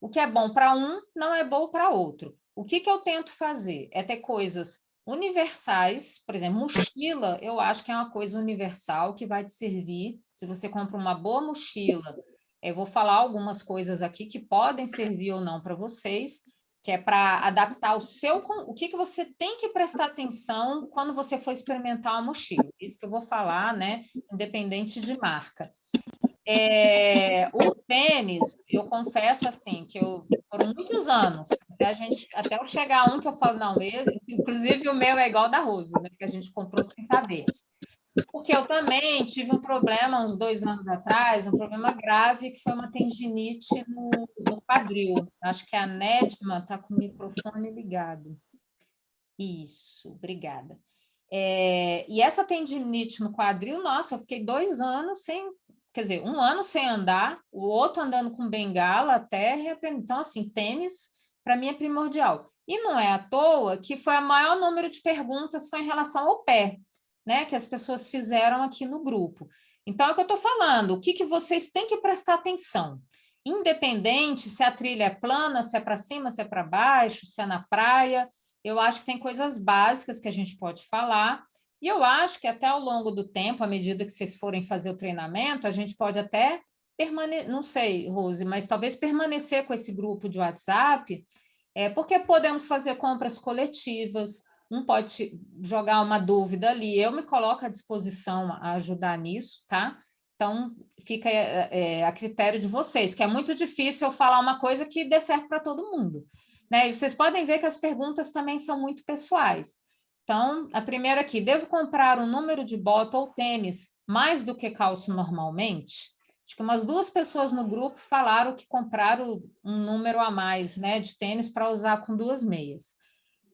O que é bom para um não é bom para outro. O que eu tento fazer é ter coisas universais, por exemplo, mochila, eu acho que é uma coisa universal que vai te servir. Se você compra uma boa mochila, eu vou falar algumas coisas aqui que podem servir ou não para vocês, que é para adaptar o que você tem que prestar atenção quando você for experimentar uma mochila. Isso que eu vou falar, né? Independente de marca. O tênis, eu confesso assim, que foram muitos anos, até eu chegar a um que eu falo, não, inclusive o meu é igual da Rose, né? Que a gente comprou sem saber. Porque eu também tive um problema uns 2 anos atrás, um problema grave, que foi uma tendinite no quadril. Acho que a Nedma está com o microfone ligado. Isso, obrigada. E essa tendinite no quadril, nossa, eu fiquei 2 anos sem, quer dizer, 1 ano sem andar, o outro andando com bengala até reaprender. Então, assim, tênis, para mim, é primordial. E não é à toa que foi o maior número de perguntas foi em relação ao pé, né, que as pessoas fizeram aqui no grupo. Então, é o que eu estou falando, o que vocês têm que prestar atenção? Independente se a trilha é plana, se é para cima, se é para baixo, se é na praia, eu acho que tem coisas básicas que a gente pode falar, E eu acho que até ao longo do tempo, à medida que vocês forem fazer o treinamento, a gente pode até permanecer, não sei, Rose, mas talvez permanecer com esse grupo de WhatsApp, porque podemos fazer compras coletivas, um pode jogar uma dúvida ali, eu me coloco à disposição a ajudar nisso, tá? Então, fica a critério de vocês, que é muito difícil eu falar uma coisa que dê certo para todo mundo, né? E vocês podem ver que as perguntas também são muito pessoais. Então, a primeira aqui, devo comprar um número de bota ou tênis mais do que calço normalmente? Acho que umas 2 pessoas no grupo falaram que compraram um número a mais, né, de tênis para usar com 2 meias.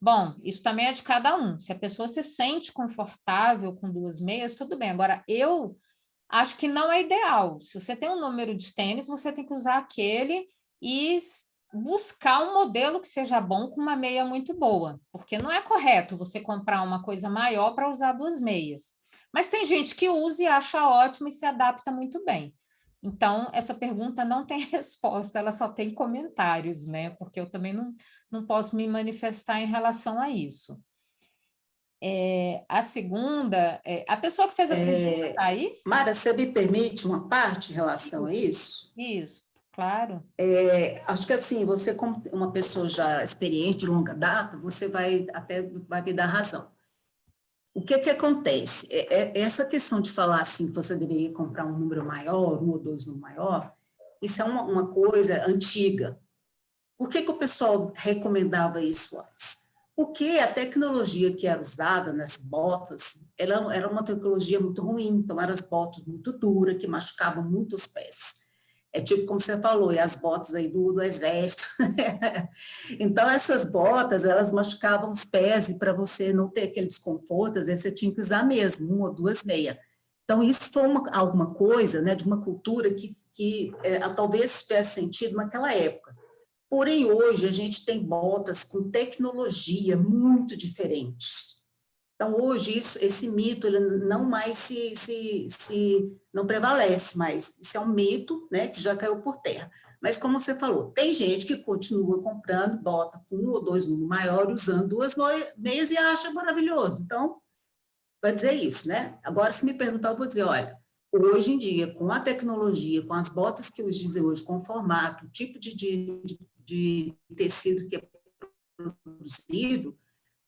Bom, isso também é de cada um. Se a pessoa se sente confortável com 2 meias, tudo bem. Agora, eu acho que não é ideal. Se você tem um número de tênis, você tem que usar aquele e buscar um modelo que seja bom com uma meia muito boa, porque não é correto você comprar uma coisa maior para usar 2 meias. Mas tem gente que usa e acha ótimo e se adapta muito bem. Então, essa pergunta não tem resposta, ela só tem comentários, né? Porque eu também não posso me manifestar em relação a isso. A segunda, a pessoa que fez a pergunta está aí? Mara, você me permite uma parte em relação a isso? Isso, claro. Acho que assim, você como uma pessoa já experiente, de longa data, você vai me dar razão. O que acontece? Essa questão de falar assim, que você deveria comprar um número maior, 1 ou 2 números maior, isso é uma coisa antiga. Por que o pessoal recomendava isso antes? Porque a tecnologia que era usada nas botas era uma tecnologia muito ruim, então eram as botas muito duras, que machucavam muito os pés. É tipo como você falou, e as botas aí do exército. Então, essas botas, elas machucavam os pés, e para você não ter aquele desconforto, às vezes você tinha que usar mesmo, 1 ou 2 meias. Então, isso foi alguma coisa, né, de uma cultura que talvez tivesse sentido naquela época. Porém, hoje, a gente tem botas com tecnologia muito diferentes. Então, hoje, esse mito ele não mais não prevalece mais. Isso é um mito, né, que já caiu por terra. Mas, como você falou, tem gente que continua comprando bota com 1 ou 2 números maiores, usando 2 meias e acha maravilhoso. Então, vai dizer isso, né? Agora, se me perguntar, eu vou dizer, olha, hoje em dia, com a tecnologia, com as botas que eu dizem hoje, com o formato, o tipo de tecido que é produzido,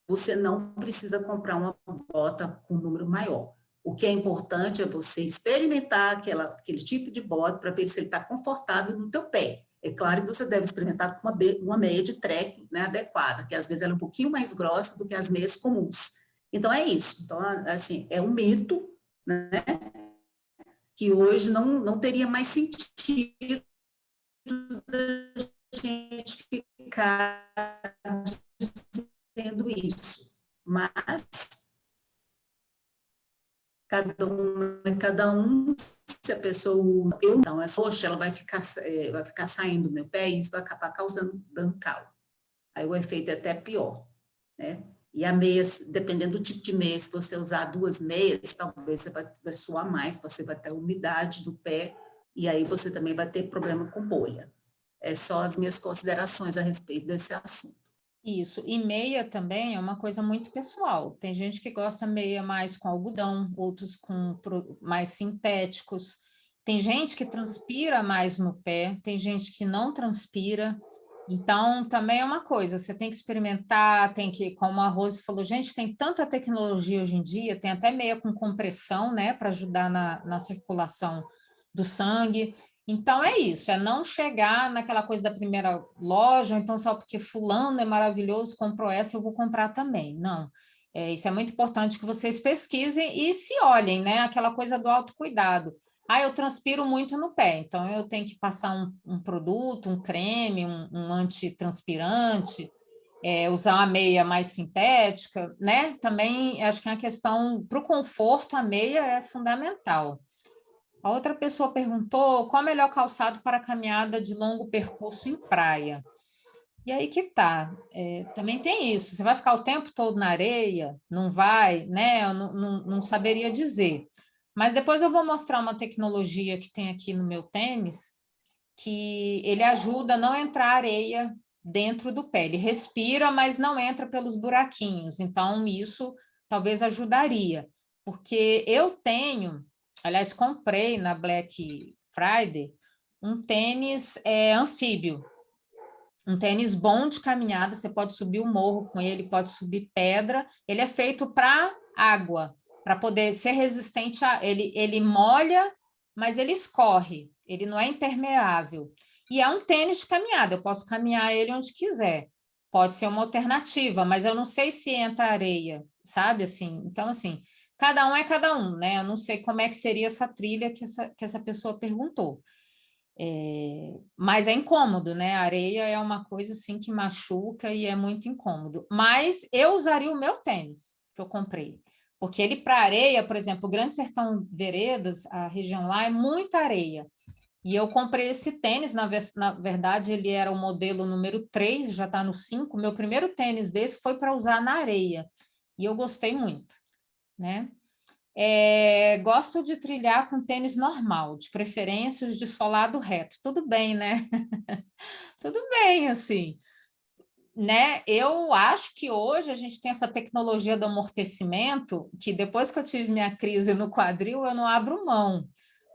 você não precisa comprar uma bota com um número maior. O que é importante é você experimentar aquele tipo de bota para ver se ele está confortável no teu pé. É claro que você deve experimentar com uma meia de trekking, né, adequada, que às vezes ela é um pouquinho mais grossa do que as meias comuns. Então, é isso. Então, assim, é um mito, né, que hoje não teria mais sentido da gente ficar dizendo isso. Mas cada um, se a pessoa usa, então, poxa, ela vai ficar saindo do meu pé e isso vai acabar causando dano calo. Aí o efeito é até pior, né? E a meia, dependendo do tipo de meia, se você usar 2 meias, talvez você vai suar mais, você vai ter umidade do pé, e aí você também vai ter problema com bolha. É só as minhas considerações a respeito desse assunto. Isso, e meia também é uma coisa muito pessoal. Tem gente que gosta meia mais com algodão, outros com mais sintéticos. Tem gente que transpira mais no pé, tem gente que não transpira. Então, também é uma coisa, você tem que experimentar, tem que, como a Rose falou, gente, tem tanta tecnologia hoje em dia, tem até meia com compressão, né, para ajudar na circulação do sangue. Então, é isso, é não chegar naquela coisa da primeira loja, ou então só porque fulano é maravilhoso, comprou essa, eu vou comprar também. Não, isso é muito importante que vocês pesquisem e se olhem, né? Aquela coisa do autocuidado. Eu transpiro muito no pé, então eu tenho que passar um produto, um creme, um antitranspirante, usar uma meia mais sintética, né? Também acho que é uma questão, para o conforto, a meia é fundamental. A outra pessoa perguntou qual o melhor calçado para caminhada de longo percurso em praia. E aí que tá, também tem isso, você vai ficar o tempo todo na areia? Não vai, né? Eu não saberia dizer. Mas depois eu vou mostrar uma tecnologia que tem aqui no meu tênis, que ele ajuda a não entrar areia dentro do pé. Ele respira, mas não entra pelos buraquinhos. Então, isso talvez ajudaria, porque eu tenho, aliás, comprei na Black Friday um tênis anfíbio, um tênis bom de caminhada, você pode subir o morro com ele, pode subir pedra, ele é feito para água, para poder ser resistente a... Ele molha, mas ele escorre, ele não é impermeável. E é um tênis de caminhada, eu posso caminhar ele onde quiser. Pode ser uma alternativa, mas eu não sei se entra areia, sabe? Assim, então, assim, cada um é cada um, né? Eu não sei como é que seria essa trilha que essa pessoa perguntou. Mas é incômodo, né? A areia é uma coisa assim que machuca e é muito incômodo. Mas eu usaria o meu tênis que eu comprei, porque ele para areia, por exemplo, o Grande Sertão Veredas, a região lá é muita areia. E eu comprei esse tênis, na verdade, ele era o modelo número 3, já está no 5. Meu primeiro tênis desse foi para usar na areia. E eu gostei muito, né? Gosto de trilhar com tênis normal, de preferência os de solado reto. Tudo bem, né? Tudo bem, assim. Né? Eu acho que hoje a gente tem essa tecnologia do amortecimento, que depois que eu tive minha crise no quadril, eu não abro mão,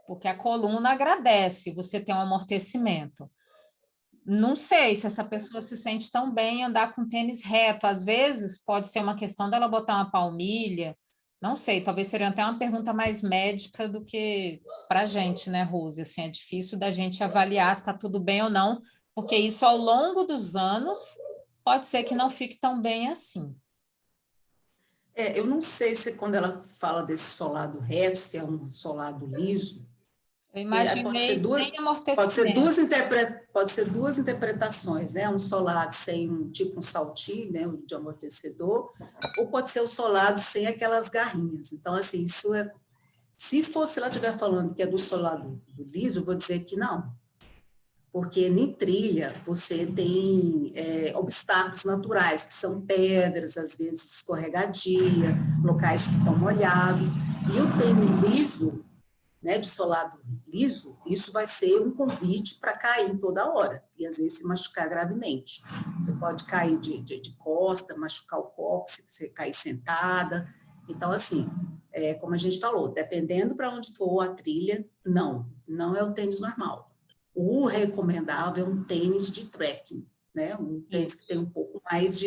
porque a coluna agradece você ter um amortecimento. Não sei se essa pessoa se sente tão bem em andar com tênis reto. Às vezes pode ser uma questão dela botar uma palmilha. Não sei, talvez seria até uma pergunta mais médica do que para a gente, né, Rose? Assim, é difícil da gente avaliar se está tudo bem ou não, porque isso ao longo dos anos pode ser que não fique tão bem assim. Eu não sei se quando ela fala desse solado reto, se é um solado liso, Eu pode ser imaginei duas, sem amortecimento. pode ser duas interpretações, né? Um solado sem um saltinho, né, de amortecedor, ou pode ser o solado sem aquelas garrinhas. Então, assim, isso é. Se ela estiver falando que é do solado do liso, eu vou dizer que não. Porque em trilha você tem obstáculos naturais, que são pedras, às vezes escorregadia, locais que estão molhados. E o tênis liso, né, de solado liso, isso vai ser um convite para cair toda hora, e às vezes se machucar gravemente. Você pode cair de costa, machucar o cóccix, se você cair sentada. Então, assim, como a gente falou, dependendo para onde for a trilha, não é o tênis normal. O recomendável é um tênis de trekking, né? Um tênis que tem um pouco mais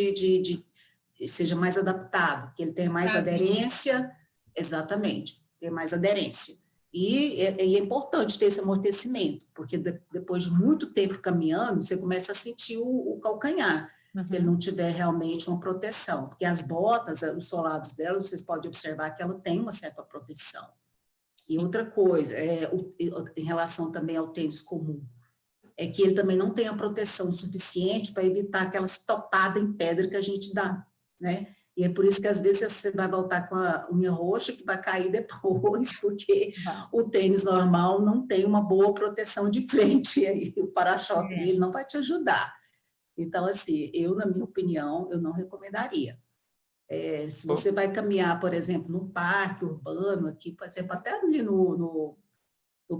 seja mais adaptado, que ele tenha mais aderência, exatamente, tem mais aderência. E é importante ter esse amortecimento, porque depois de muito tempo caminhando, você começa a sentir o calcanhar, se ele não tiver realmente uma proteção. Porque as botas, os solados dela, vocês podem observar que ela tem uma certa proteção. E outra coisa, em relação também ao tênis comum, é que ele também não tem a proteção suficiente para evitar aquelas topadas em pedra que a gente dá, né? E é por isso que às vezes você vai voltar com a unha roxa que vai cair depois, porque o tênis normal não tem uma boa proteção de frente, e aí o para-choque dele não vai te ajudar. Então, assim, na minha opinião, eu não recomendaria. Se você vai caminhar, por exemplo, no parque urbano, aqui, por exemplo, até ali no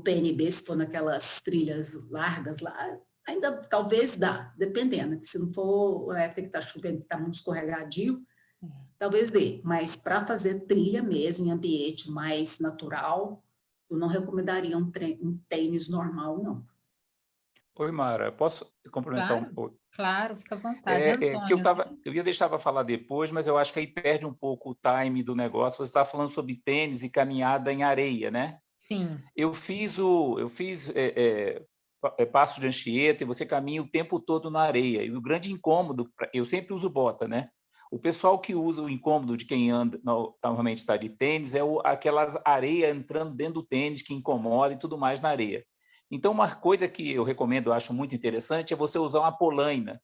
PNB, se for naquelas trilhas largas lá, ainda talvez dá, dependendo. Se não for a época que está chovendo, que está muito escorregadio, talvez dê. Mas para fazer trilha mesmo, em ambiente mais natural, eu não recomendaria um tênis normal, não. Oi, Mara, posso complementar Claro, um pouco? claro, fica à vontade, Que Antônio. eu ia deixar para falar depois, mas eu acho que aí perde um pouco o time do negócio. Você estava falando sobre tênis e caminhada em areia, né? Sim. Eu fiz Passo de Anchieta e você caminha o tempo todo na areia. E o grande incômodo, eu sempre uso bota, né? O pessoal que usa o incômodo de quem anda, normalmente está de tênis, é aquelas areia entrando dentro do tênis que incomoda e tudo mais na areia. Então, uma coisa que eu recomendo, eu acho muito interessante, é você usar uma polaina.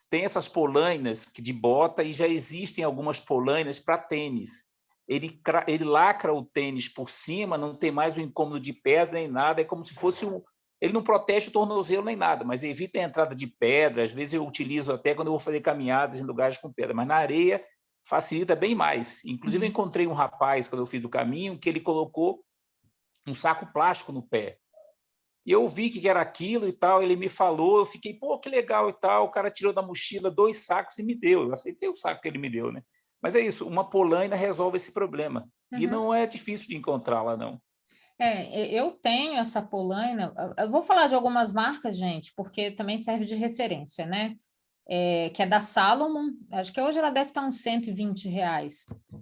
Tem essas polainas de bota e já existem algumas polainas para tênis. Ele lacra o tênis por cima, não tem mais o incômodo de pedra nem nada, é como se fosse ele não protege o tornozelo nem nada, mas evita a entrada de pedra. Às vezes eu utilizo até quando eu vou fazer caminhadas em lugares com pedra, mas na areia facilita bem mais. Inclusive eu encontrei um rapaz, quando eu fiz o caminho, que ele colocou um saco plástico no pé. E eu vi que era aquilo e tal, ele me falou, eu fiquei, pô, que legal e tal. O cara tirou da mochila 2 sacos e me deu. Eu aceitei o saco que ele me deu, né? Mas é isso, uma polaina resolve esse problema. E Uhum. não é difícil de encontrá-la, não. Eu tenho essa polaina, eu vou falar de algumas marcas, gente, porque também serve de referência, né? Que é da Salomon, acho que hoje ela deve estar uns R$ 120.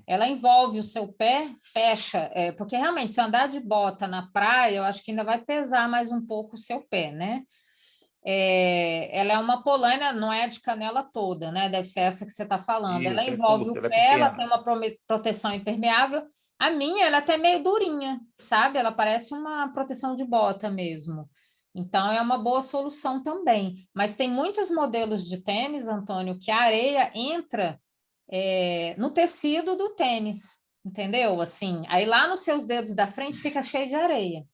Ela envolve o seu pé, fecha, porque realmente se andar de bota na praia, eu acho que ainda vai pesar mais um pouco o seu pé, né? Ela é uma polaina, não é de canela toda, né? Deve ser essa que você está falando. Ela Isso, é envolve curta, o ela é pé, ela tem pequena. uma proteção impermeável. A minha, ela é até meio durinha, sabe? Ela parece uma proteção de bota mesmo. Então, é uma boa solução também. Mas tem muitos modelos de tênis, Antônio, que a areia entra no tecido do tênis, entendeu? Assim, aí lá nos seus dedos da frente fica cheio de areia.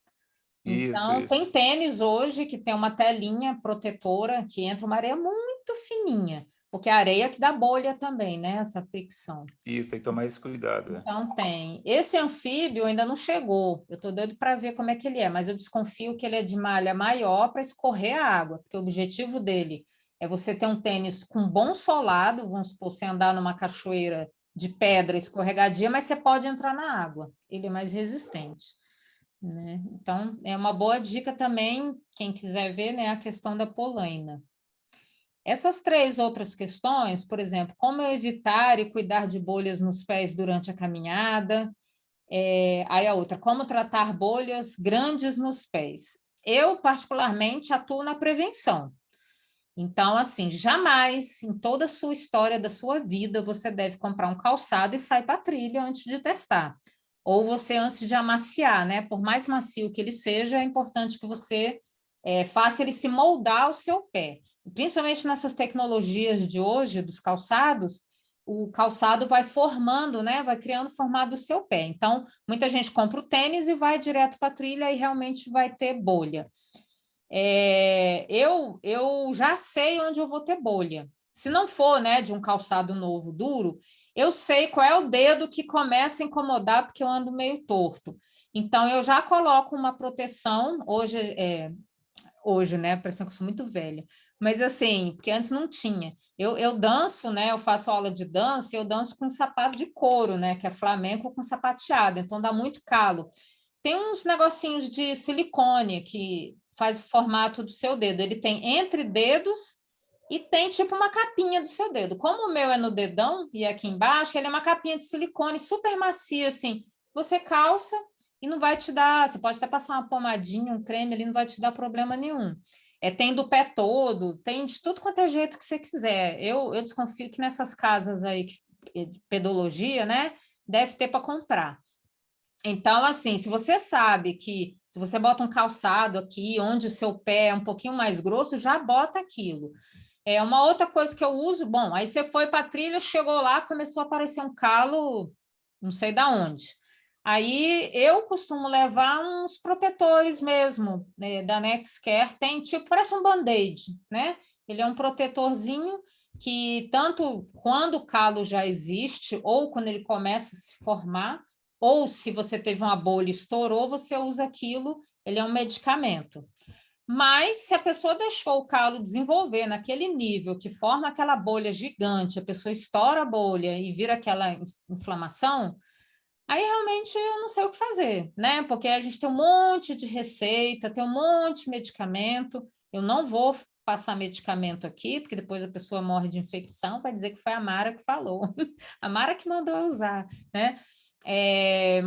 Isso, Então, tem isso. tênis hoje que tem uma telinha protetora que entra uma areia muito fininha, porque a areia que dá bolha também, né? Essa fricção. Isso, tem que tomar esse cuidado. Então, tem. Esse anfíbio ainda não chegou. Eu estou doido para ver como é que ele é, mas eu desconfio que ele é de malha maior para escorrer a água, porque o objetivo dele é você ter um tênis com bom solado, vamos supor, você andar numa cachoeira de pedra escorregadia, mas você pode entrar na água. Ele é mais resistente, né? Então, é uma boa dica também, quem quiser ver, né, a questão da polaina. Essas três outras questões, por exemplo, como eu evitar e cuidar de bolhas nos pés durante a caminhada, aí a outra, como tratar bolhas grandes nos pés. Eu, particularmente, atuo na prevenção. Então, assim, jamais, em toda a sua história da sua vida, você deve comprar um calçado e sair para a trilha antes de testar. Ou você antes de amaciar, né? Por mais macio que ele seja, é importante que você faça ele se moldar ao seu pé. Principalmente nessas tecnologias de hoje, dos calçados, o calçado vai formando, né? Vai criando formato do seu pé. Então, muita gente compra o tênis e vai direto para a trilha e realmente vai ter bolha. Eu já sei onde eu vou ter bolha. Se não for, né, de um calçado novo, duro, eu sei qual é o dedo que começa a incomodar porque eu ando meio torto. Então, eu já coloco uma proteção, hoje, né, parecendo que eu sou muito velha, mas assim, porque antes não tinha. Eu danço, né, eu faço aula de dança e eu danço com sapato de couro, né, que é flamenco com sapateado, então dá muito calo. Tem uns negocinhos de silicone que faz o formato do seu dedo. Ele tem entre dedos e tem tipo uma capinha do seu dedo. Como o meu é no dedão e aqui embaixo, ele é uma capinha de silicone super macia, assim. Você calça e não vai te dar. Você pode até passar uma pomadinha, um creme ali, não vai te dar problema nenhum. Tem do pé todo, tem de tudo quanto é jeito que você quiser. Eu desconfio que nessas casas aí de pedologia, né, deve ter para comprar. Então, assim, se você sabe que se você bota um calçado aqui, onde o seu pé é um pouquinho mais grosso, já bota aquilo. Uma outra coisa que eu uso, bom, aí você foi para a trilha, chegou lá, começou a aparecer um calo, não sei da onde. Aí eu costumo levar uns protetores mesmo, né, da Nexcare, tem tipo, parece um band-aid, né? Ele é um protetorzinho que tanto quando o calo já existe, ou quando ele começa a se formar, ou se você teve uma bolha e estourou, você usa aquilo, ele é um medicamento. Mas se a pessoa deixou o calo desenvolver naquele nível que forma aquela bolha gigante, a pessoa estoura a bolha e vira aquela inflamação, aí realmente eu não sei o que fazer, né? Porque a gente tem um monte de receita, tem um monte de medicamento, eu não vou passar medicamento aqui, porque depois a pessoa morre de infecção, vai dizer que foi a Mara que falou, a Mara que mandou eu usar, né?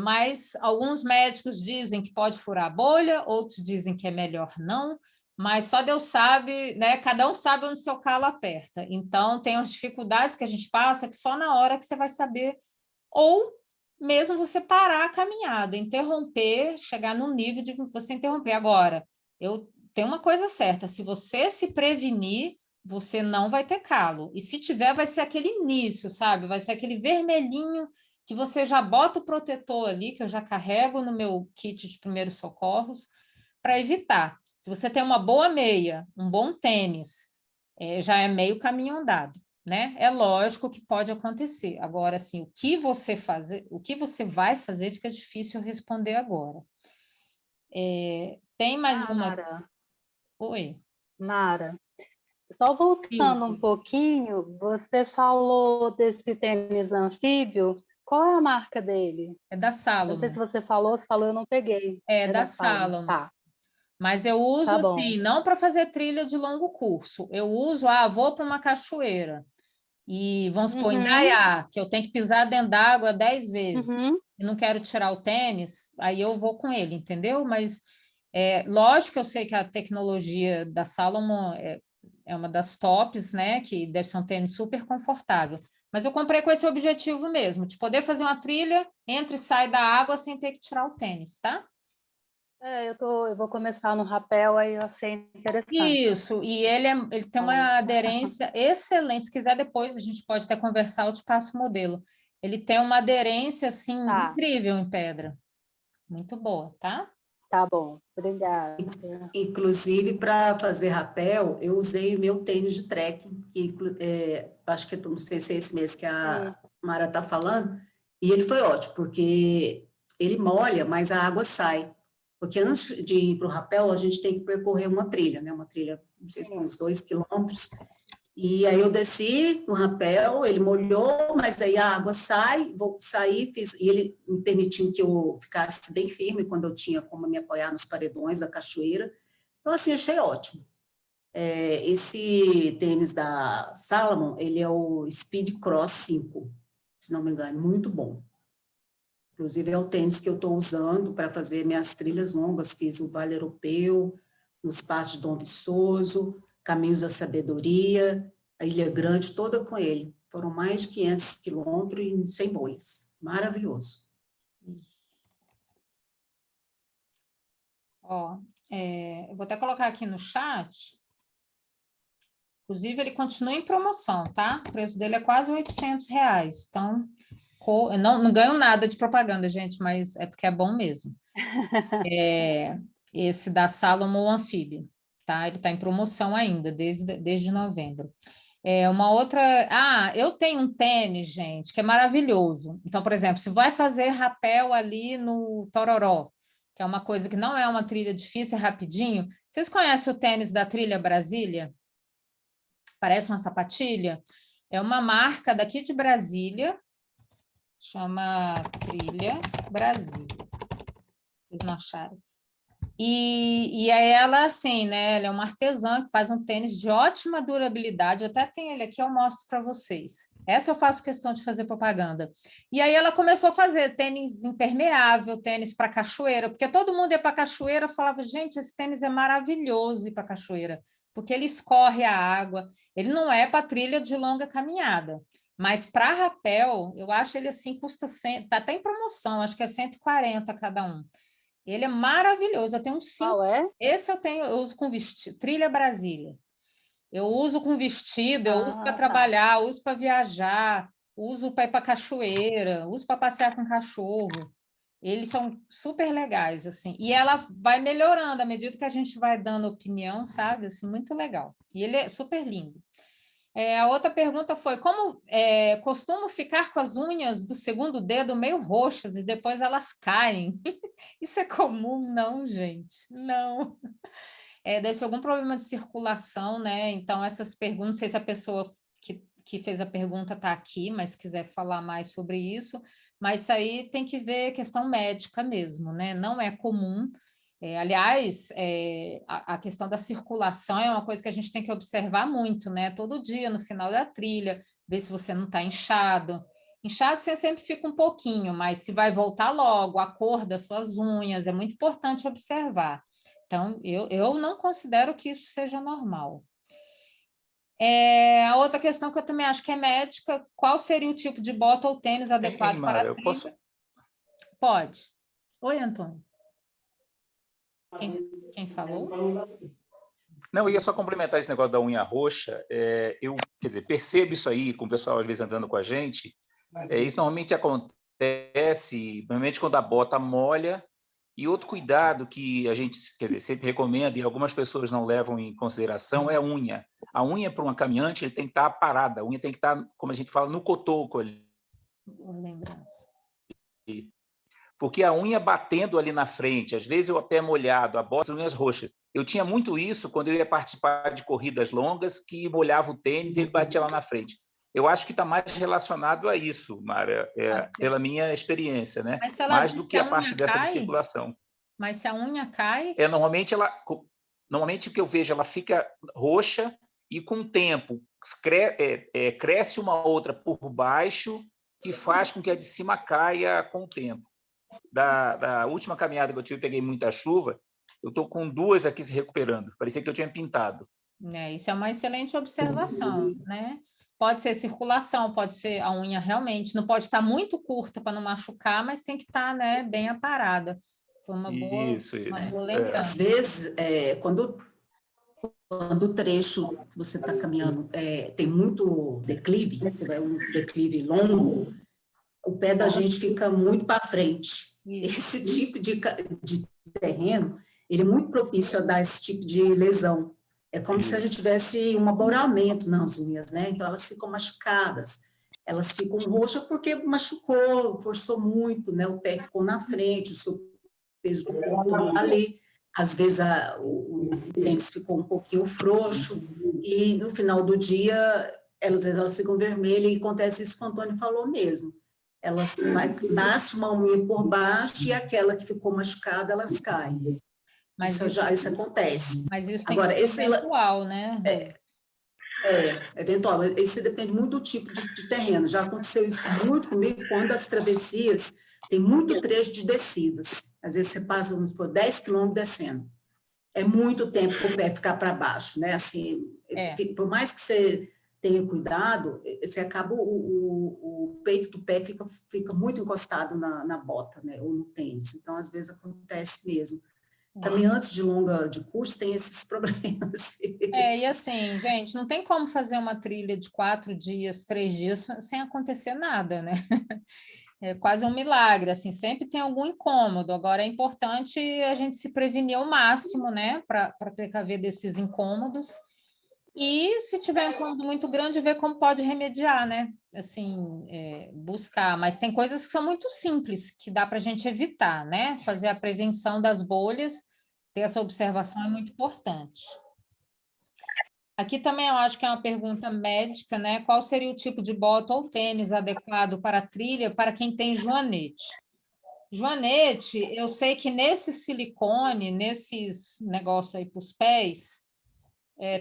Mas alguns médicos dizem que pode furar a bolha, outros dizem que é melhor não, mas só Deus sabe, né? Cada um sabe onde seu calo aperta. Então, tem as dificuldades que a gente passa que só na hora que você vai saber, ou mesmo você parar a caminhada, interromper, chegar no nível de você interromper. Agora, eu tenho uma coisa certa: se você se prevenir, você não vai ter calo. E se tiver, vai ser aquele início, sabe? Vai ser aquele vermelhinho que você já bota o protetor ali, que eu já carrego no meu kit de primeiros socorros, para evitar. Se você tem uma boa meia, um bom tênis, já é meio caminho andado, né? É lógico que pode acontecer. Agora, assim, o que você vai fazer, fica difícil responder agora. Tem mais uma? Mara, Oi. Mara, Só voltando um pouquinho, você falou desse tênis anfíbio. Qual é a marca dele? É da Eu não sei Salomon. se você falou, eu não peguei. É É da da Salomon. Salomon. Tá, Mas eu uso tá bom. assim, não para fazer trilha de longo curso. Eu uso, vou para uma cachoeira. E vamos supor, em Uhum, Gaiá, que eu tenho que pisar dentro d'água 10 vezes. uhum. E não quero tirar o tênis, aí eu vou com ele, entendeu? Mas lógico que eu sei que a tecnologia da Salomon é uma das tops, né? Que deve ser um tênis super confortável. Mas eu comprei com esse objetivo mesmo, de poder fazer uma trilha, entra e sai da água sem ter que tirar o tênis, tá? Eu vou começar no rapel, aí eu achei interessante. Isso, e ele tem uma aderência excelente. Se quiser depois, a gente pode até conversar, eu te passo o modelo. Ele tem uma aderência, assim, Tá, incrível em pedra. Muito boa, tá? tá bom. Obrigada. Inclusive, para fazer rapel, eu usei o meu tênis de trekking, acho que não sei se é esse mesmo que a Mara está falando, e ele foi ótimo, porque ele molha, mas a água sai. Porque antes de ir para o rapel, a gente tem que percorrer uma trilha, né? Uma trilha, não sei se são uns 2 quilômetros. E aí eu desci no rapel, ele molhou, mas aí a água sai, vou sair, e ele me permitiu que eu ficasse bem firme quando eu tinha como me apoiar nos paredões da cachoeira. Então, assim, achei ótimo. Esse tênis da Salomon, ele é o Speed Cross 5, se não me engano, muito bom. Inclusive, é o tênis que eu estou usando para fazer minhas trilhas longas. Fiz o Vale Europeu, nos Passos de Dom Viçoso, Caminhos da Sabedoria, a Ilha Grande, toda com ele. Foram mais de 500 quilômetros e sem bolhas. Maravilhoso. Ó, eu vou até colocar aqui no chat. Inclusive, ele continua em promoção, tá? O preço dele é quase R$800. Então, eu não ganho nada de propaganda, gente, mas é porque é bom mesmo. Esse da Salomon Anfíbio, tá? Ele está em promoção ainda, desde novembro. Uma outra... eu tenho um tênis, gente, que é maravilhoso. Então, por exemplo, se vai fazer rapel ali no Tororó, que é uma coisa que não é uma trilha difícil, é rapidinho. Vocês conhecem o tênis da Trilha Brasília? Parece uma sapatilha. É uma marca daqui de Brasília, chama Trilha Brasília. Vocês não acharam? E ela, assim, né? Ela é uma artesã que faz um tênis de ótima durabilidade. Eu até tenho ele aqui, eu mostro para vocês. Essa eu faço questão de fazer propaganda. E aí ela começou a fazer tênis impermeável, tênis para cachoeira, porque todo mundo ia para cachoeira e falava, gente, esse tênis é maravilhoso ir para cachoeira, porque ele escorre a água, ele não é para trilha de longa caminhada. Mas para rapel, eu acho ele assim, custa 100, tá até em promoção, acho que é 140 cada um. Ele é maravilhoso, eu tenho 5. Qual é? Esse eu uso com vestido, Trilha Brasília. Eu uso com vestido, eu uso para trabalhar, uso para viajar, uso para ir para cachoeira, uso para passear com cachorro. Eles são super legais, assim. E ela vai melhorando à medida que a gente vai dando opinião, sabe? Assim, muito legal. E ele é super lindo. A outra pergunta foi, como costumo ficar com as unhas do segundo dedo meio roxas e depois elas caem? Isso é comum? Não, gente, não. Deve ser algum problema de circulação, né? Então, essas perguntas, não sei se a pessoa que fez a pergunta está aqui, mas se quiser falar mais sobre isso, mas isso aí tem que ver questão médica mesmo, né? Não é comum. Aliás, a questão da circulação é uma coisa que a gente tem que observar muito, né? Todo dia, no final da trilha, ver se você não está inchado. Inchado você sempre fica um pouquinho, mas se vai voltar logo, a cor das suas unhas, é muito importante observar. Então, eu não considero que isso seja normal. A outra questão que eu também acho que é médica, qual seria o tipo de bota ou tênis adequado para a trilha? Posso? Pode. Oi, Antônio. Quem falou? Não, eu ia só complementar esse negócio da unha roxa. Eu, quer dizer, percebo isso aí com o pessoal, às vezes, andando com a gente. Isso normalmente acontece, normalmente quando a bota molha. E outro cuidado que a gente, quer dizer, sempre recomenda e algumas pessoas não levam em consideração é a unha. A unha, para uma caminhante, ele tem que estar parada. A unha tem que estar, como a gente fala, no cotoco ali. Boa lembrança. Porque a unha batendo ali na frente, às vezes o pé molhado, a bota, as unhas roxas. Eu tinha muito isso quando eu ia participar de corridas longas, que molhava o tênis e ele batia lá na frente. Eu acho que está mais relacionado a isso, Mara, pela minha experiência, né? Mas se ela Mais diz do que que a a parte unha dessa de cai, circulação. mas se a unha cai, Normalmente o que eu vejo, ela fica roxa e com o tempo cresce uma outra por baixo e faz com que a de cima caia com o tempo. Da última caminhada que eu tive, peguei muita chuva, eu estou com 2 aqui se recuperando. Parecia que eu tinha pintado. né? Isso é uma excelente observação, né? Pode ser circulação, pode ser a unha realmente, não pode estar muito curta para não machucar, mas tem que estar, né, bem aparada. Foi uma boa Isso. lembrança. Às vezes, quando o trecho que você está caminhando tem muito declive, você vai um declive longo, o pé da gente fica muito para frente. Isso. Esse tipo de terreno, ele é muito propício a dar esse tipo de lesão. É como se a gente tivesse um aboramento nas unhas, né? Então, elas ficam machucadas, elas ficam roxas porque machucou, forçou muito, né? O pé ficou na frente, o seu peso do corpo ali. Às vezes, o tênis ficou um pouquinho frouxo, e no final do dia, às vezes elas ficam vermelhas, e acontece isso que o Antônio falou mesmo. Nasce uma unha por baixo, e aquela que ficou machucada, elas caem. Mas Isso acontece. Mas isso tem Agora, que ser eventual, né? Eventual. Esse depende muito do tipo de terreno. Já aconteceu isso muito comigo quando as travessias tem muito trecho de descidas. Às vezes você passa, vamos supor, 10 quilômetros descendo. É muito tempo para o pé ficar para baixo, né? Assim, por mais que você tenha cuidado, você acaba o peito do pé fica muito encostado na bota, né? Ou no tênis. Então, às vezes acontece mesmo. Caminhantes de curso tem esses problemas. E assim, gente, não tem como fazer uma trilha de 4 dias, 3 dias sem acontecer nada, né? É quase um milagre, assim, sempre tem algum incômodo. Agora é importante a gente se prevenir ao máximo, né, para precaver desses incômodos. E se tiver um incômodo muito grande, ver como pode remediar, né? Assim, buscar. Mas tem coisas que são muito simples, que dá para a gente evitar, né? Fazer a prevenção das bolhas, ter essa observação é muito importante. Aqui também eu acho que é uma pergunta médica, né? Qual seria o tipo de bota ou tênis adequado para a trilha para quem tem joanete? Joanete, eu sei que nesse silicone, nesses negócios aí para os pés,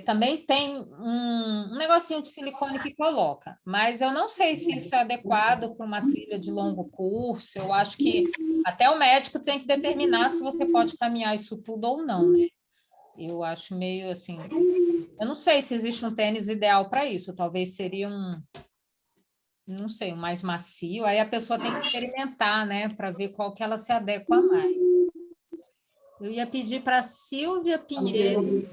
também tem um negocinho de silicone que coloca, mas eu não sei se isso é adequado para uma trilha de longo curso. Eu acho que até o médico tem que determinar se você pode caminhar isso tudo ou não, né? Eu acho meio assim. Eu não sei se existe um tênis ideal para isso, talvez seria não sei, um mais macio. Aí a pessoa tem que experimentar, né, para ver qual que ela se adequa mais. Eu ia pedir para a Silvia Pinheiro